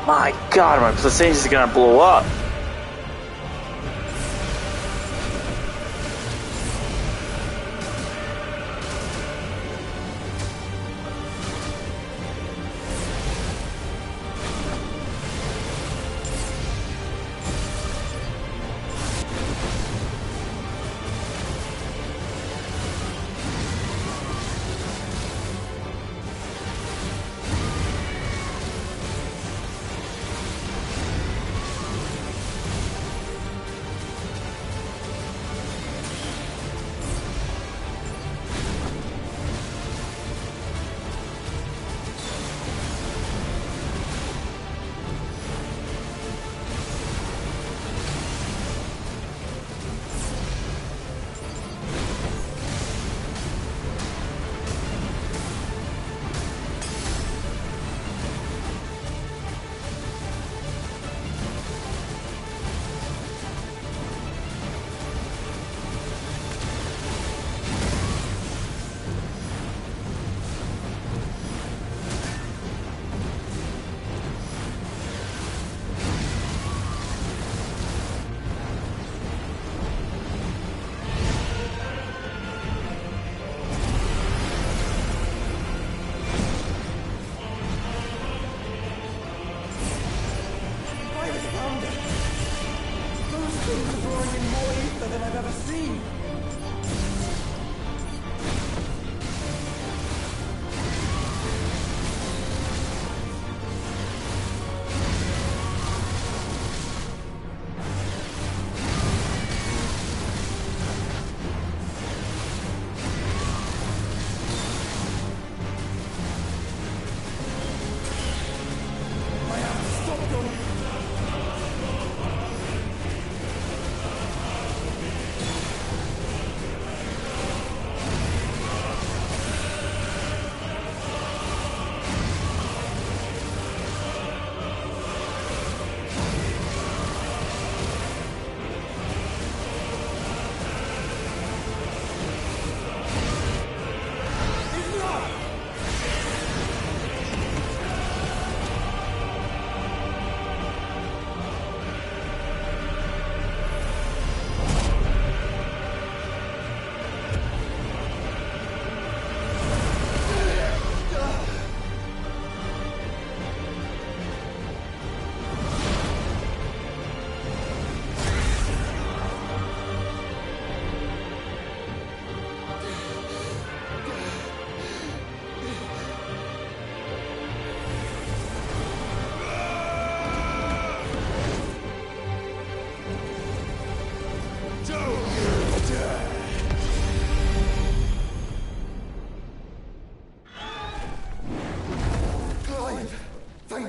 My god, my placenta is gonna blow up.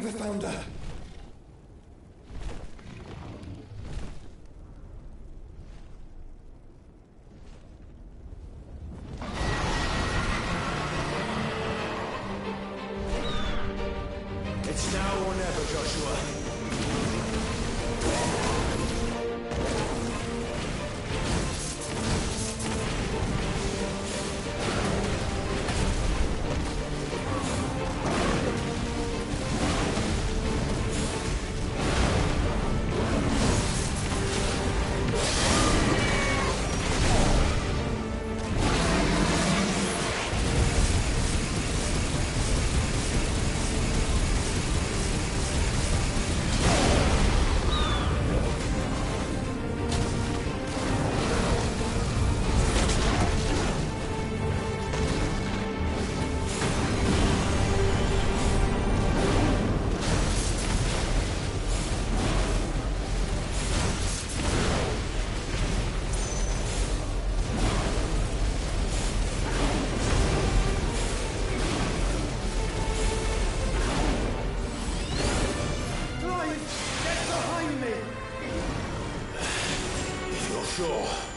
The Founder. It's now or never, Joshua. Sure.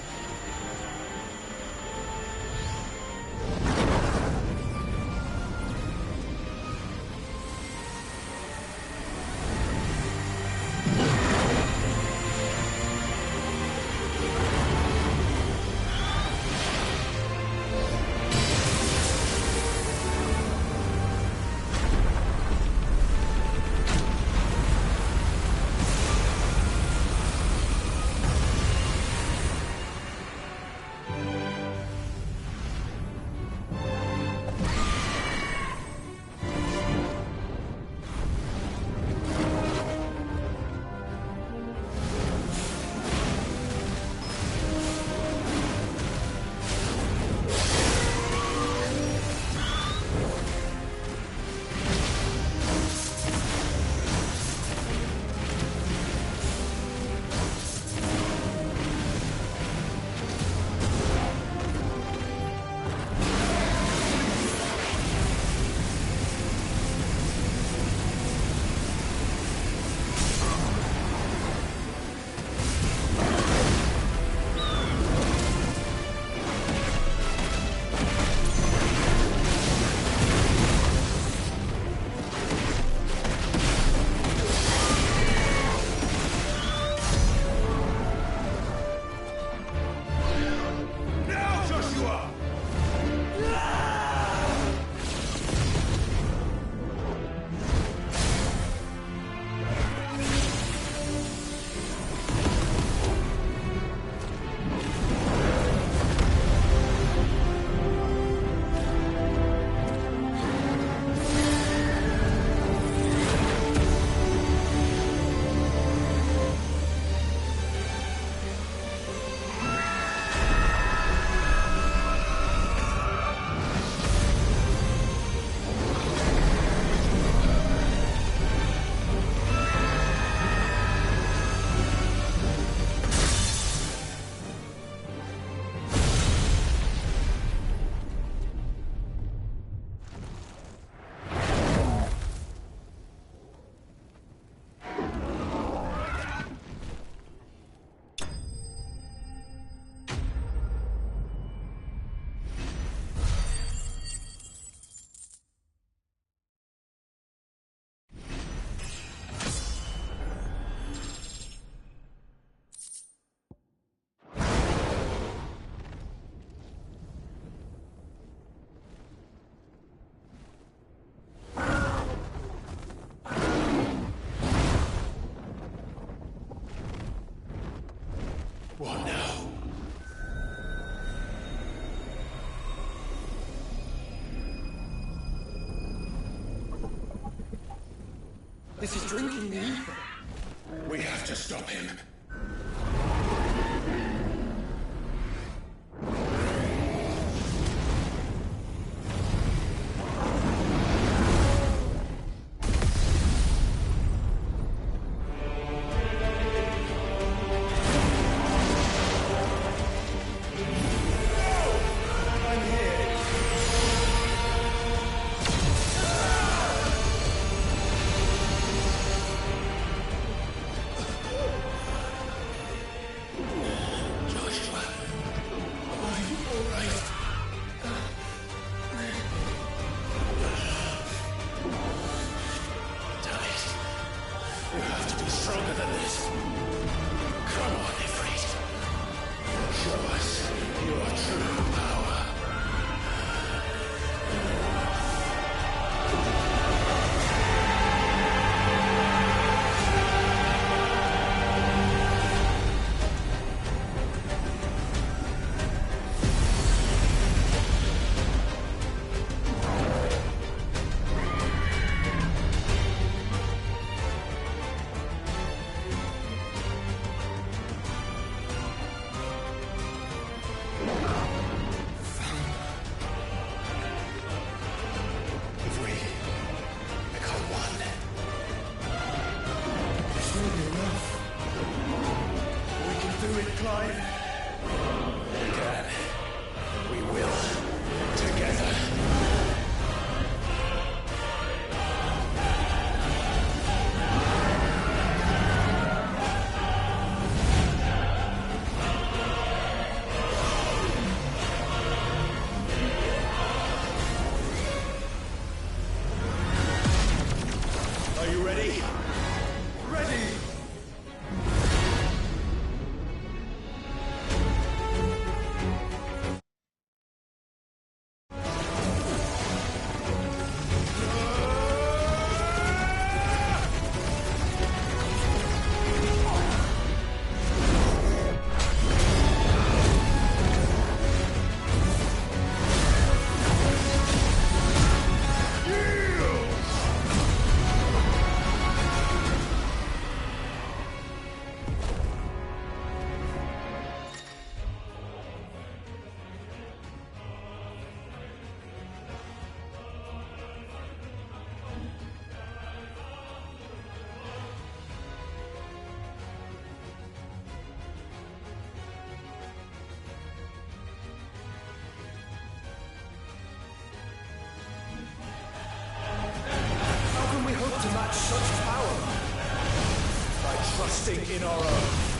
What now? This is drinking me. We have to stop him. Trusting in our own.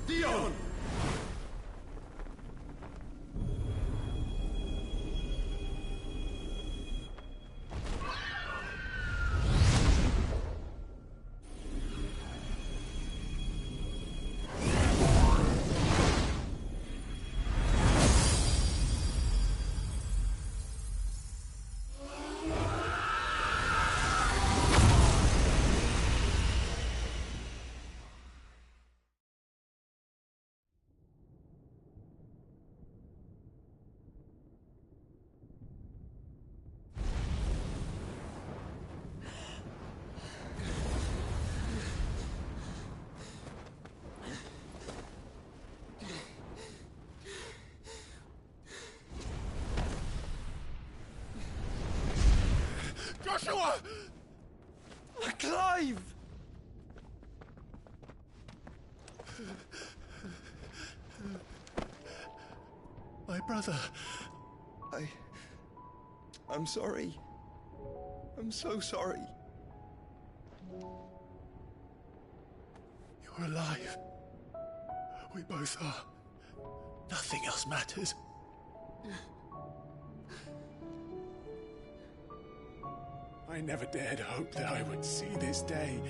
Dion! Joshua! Clive! My brother. I'm sorry. I'm so sorry. You're alive. We both are. Nothing else matters. I never dared hope that I would see this day.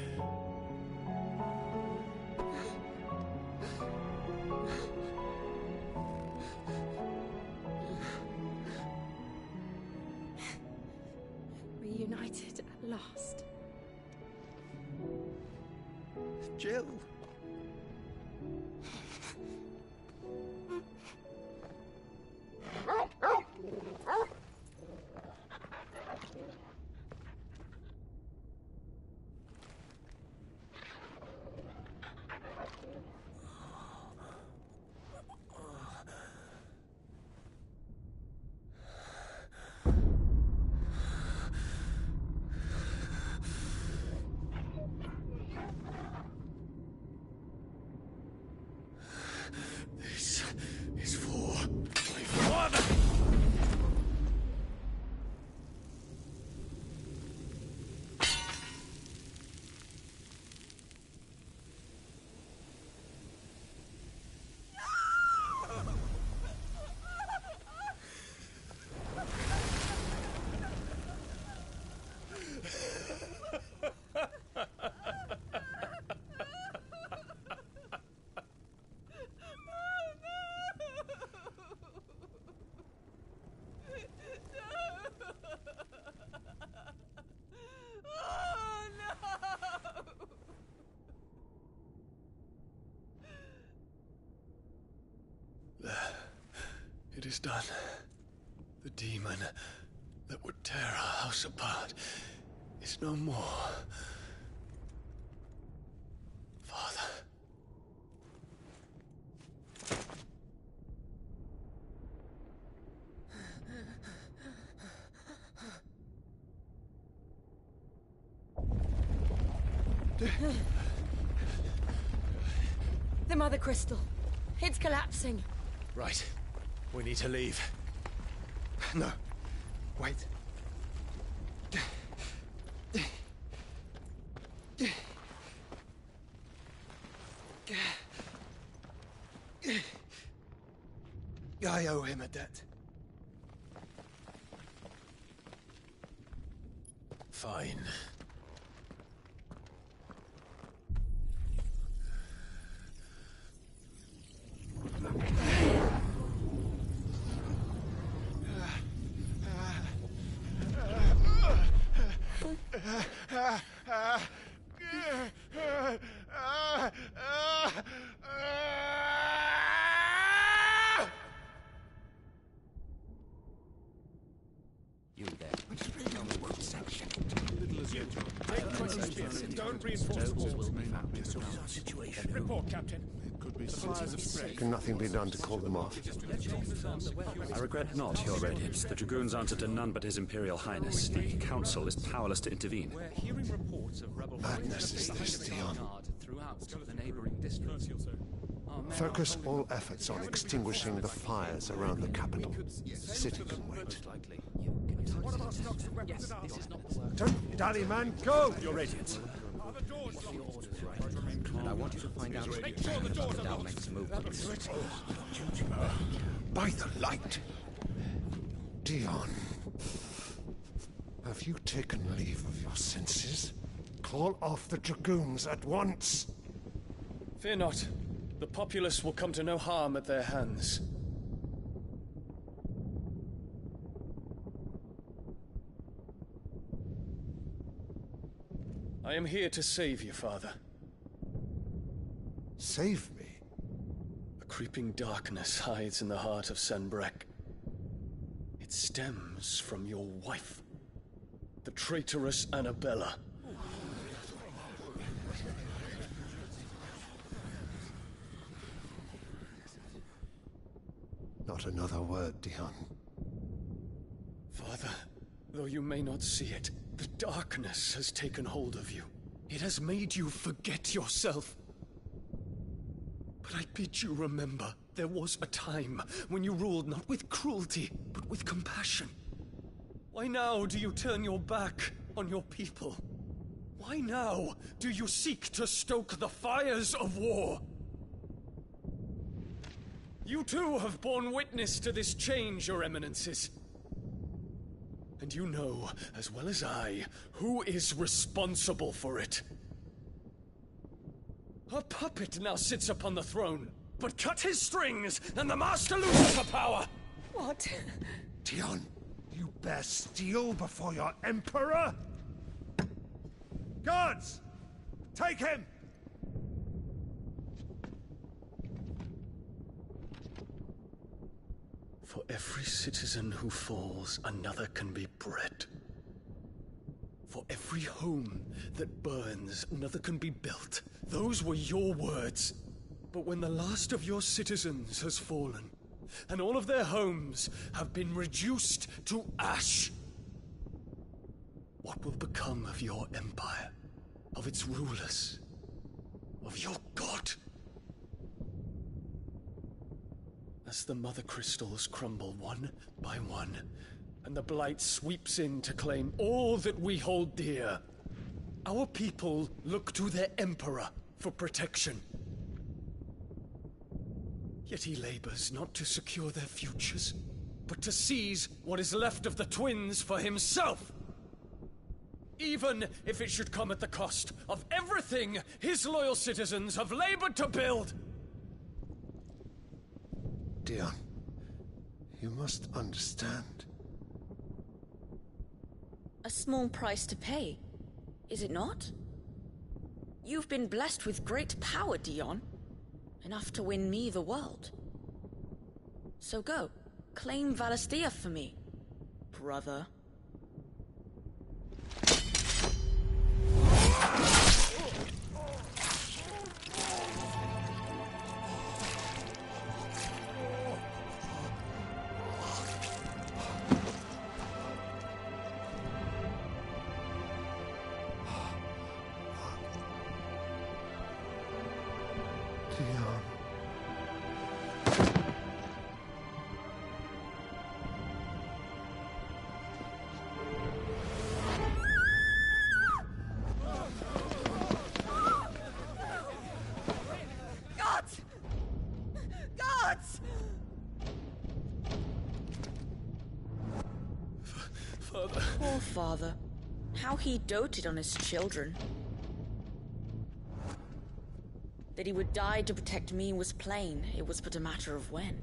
Reunited at last. Jill. This is for my father! It is done. The demon that would tear our house apart is no more. Father. The Mother Crystal. It's collapsing. Right. We need to leave. No. Wait. I owe him a debt. Fine. You there. Don't reinforce situation. Report, Captain. Can nothing be done to call them off? I regret not, Your Radiance. The Dragoons answer to none but His Imperial Highness. The Council is powerless to intervene. We're hearing reports of rebel Madness is this, Dion. throughout the neighboring districts. Focus all efforts on extinguishing the fires around the capital. The city can wait. Don't dally, man, go! Your Radiance. And I want you to find out if Dal makes movements. By the light! Dion, have you taken leave of your senses? Call off the Dragoons at once! Fear not. The populace will come to no harm at their hands. I am here to save you, Father. Save me? A creeping darkness hides in the heart of Sanbreque. It stems from your wife, the traitorous Annabella. Not another word, Dion. Father, though you may not see it, the darkness has taken hold of you. It has made you forget yourself. But I bid you remember, there was a time when you ruled not with cruelty, but with compassion. Why now do you turn your back on your people? Why now do you seek to stoke the fires of war? You too have borne witness to this change, Your Eminences. And you know, as well as I, who is responsible for it. A puppet now sits upon the throne, but cut his strings, and the Master loses the power! What? Dion, you bear steel before your Emperor? Guards! Take him! For every citizen who falls, another can be bred. For every home that burns, another can be built. Those were your words. But when the last of your citizens has fallen, and all of their homes have been reduced to ash, what will become of your empire, of its rulers, of your god? As the Mother Crystals crumble one by one, and the Blight sweeps in to claim all that we hold dear, our people look to their Emperor for protection. Yet he labors not to secure their futures, but to seize what is left of the twins for himself. Even if it should come at the cost of everything his loyal citizens have labored to build. Dion, you must understand. A small price to pay, is it not? You've been blessed with great power, Dion. Enough to win me the world. So go, claim Valisthea for me, brother. Father. Poor father. How he doted on his children. That he would die to protect me was plain. It was but a matter of when.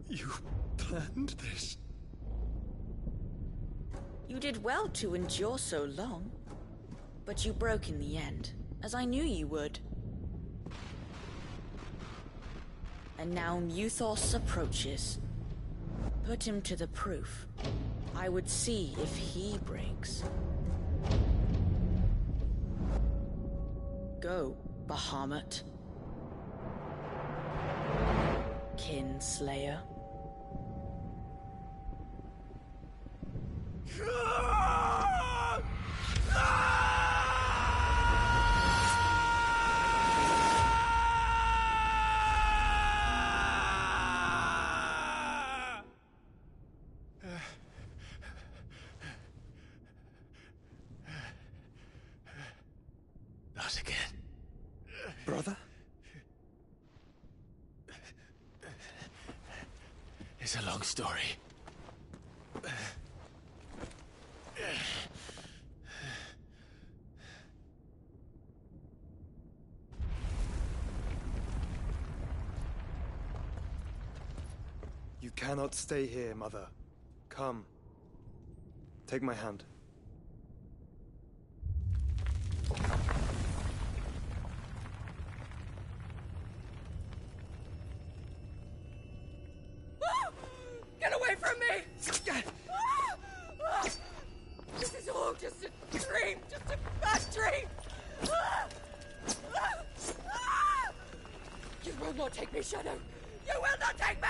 You planned this? You did well to endure so long. But you broke in the end, as I knew you would. And now Muthos approaches. Put him to the proof. I would see if he breaks. Go, Bahamut. Kinslayer. Not again. Brother? It's a long story. You cannot stay here, Mother. Come. Take my hand. Get away from me! This is all just a dream, just a bad dream! You will not take me, Shadow! You will not take me!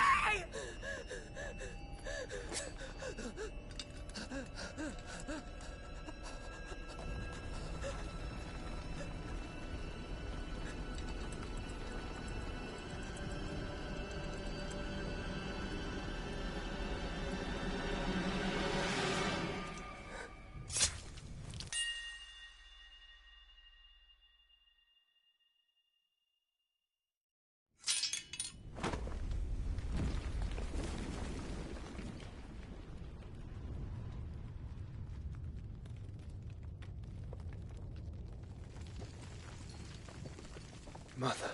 Mother.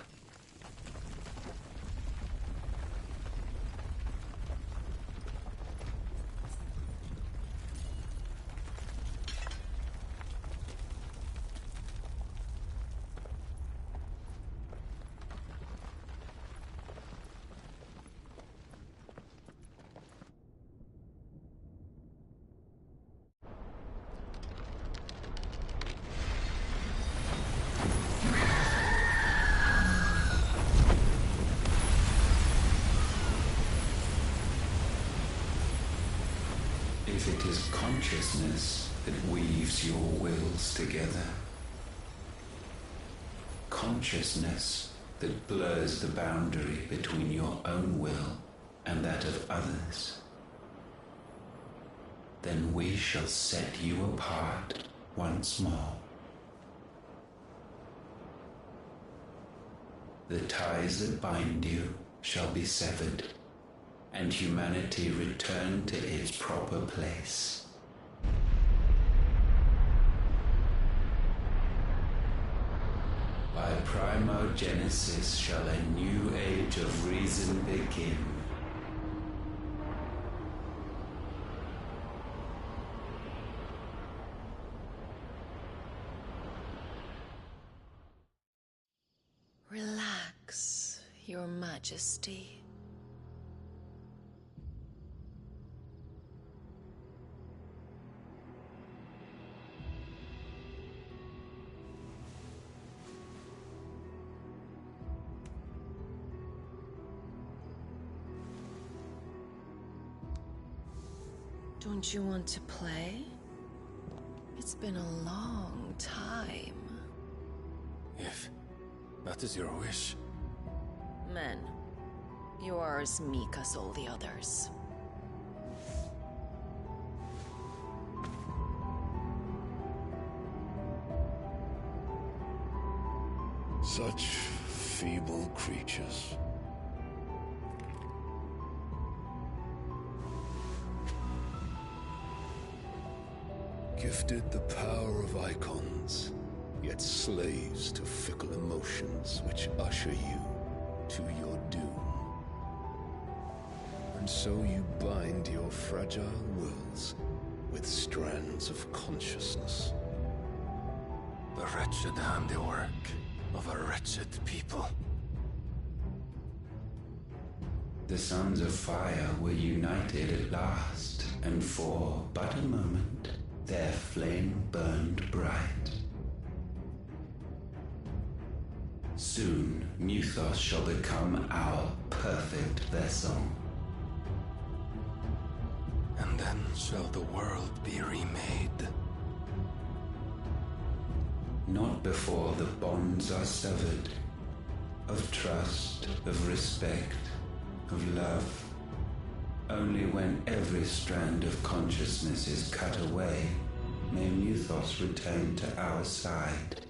If it is consciousness that weaves your wills together, consciousness that blurs the boundary between your own will and that of others, then we shall set you apart once more. The ties that bind you shall be severed, and humanity return to its proper place. By primogenesis shall a new age of reason begin. Relax, Your Majesty. Don't you want to play? It's been a long time. If that is your wish. Men, you are as meek as all the others. Such feeble creatures. Gifted the power of icons, yet slaves to fickle emotions which usher you to your doom. And so you bind your fragile wills with strands of consciousness. The wretched handiwork of a wretched people. The Sons of Fire were united at last, and for but a moment, their flame burned bright. Soon, Mythos shall become our perfect vessel. And then shall the world be remade. Not before the bonds are severed, of trust, of respect, of love. Only when every strand of consciousness is cut away, may Mythos return to our side.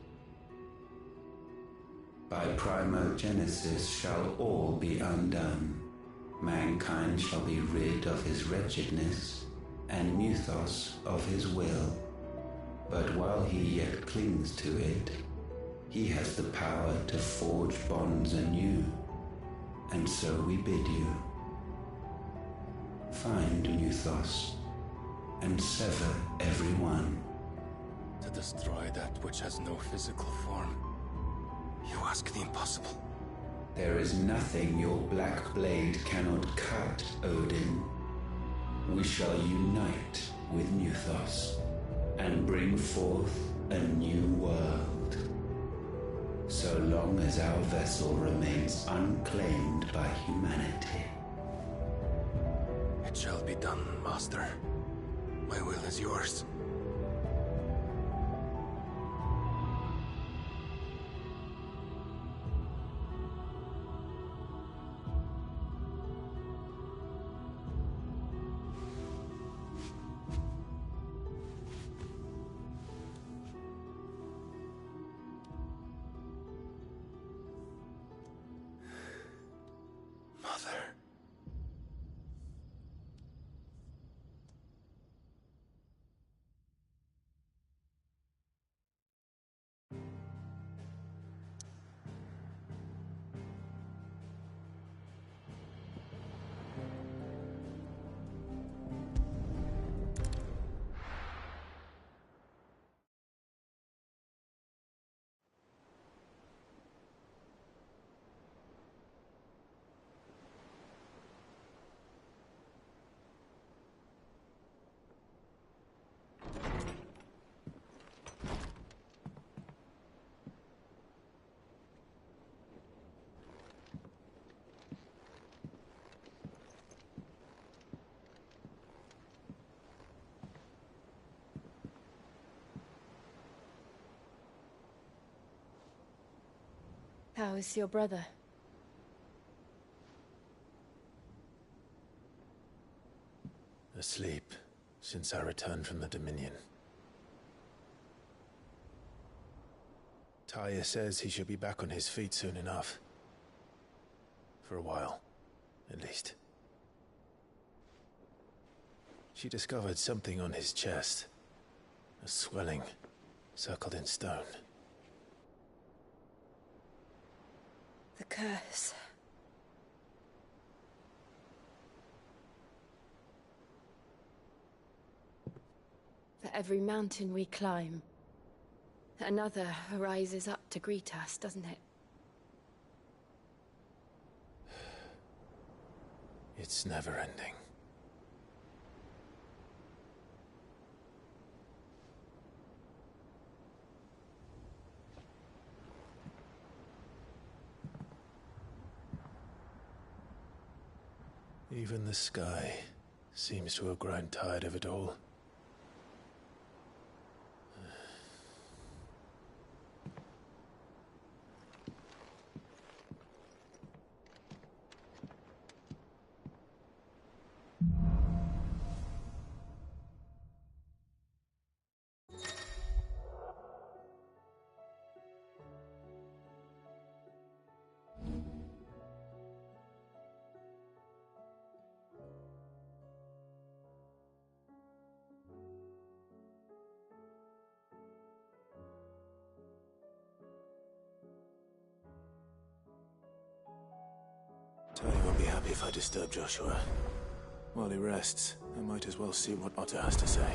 By primogenesis shall all be undone. Mankind shall be rid of his wretchedness, and Mythos of his will. But while he yet clings to it, he has the power to forge bonds anew. And so we bid you, find Mythos, and sever every one. To destroy that which has no physical form, you ask the impossible. There is nothing your black blade cannot cut, Odin. We shall unite with Mythos, and bring forth a new world. So long as our vessel remains unclaimed by humanity. It shall be done, Master. My will is yours. How is your brother? Asleep since I returned from the Dominion. Taya says he should be back on his feet soon enough. For a while, at least. She discovered something on his chest. A swelling, circled in stone. The curse. For every mountain we climb, another rises up to greet us, doesn't it? It's never ending. Even the sky seems to have grown tired of it all. Tali won't be happy if I disturb Joshua. While he rests, I might as well see what Otter has to say.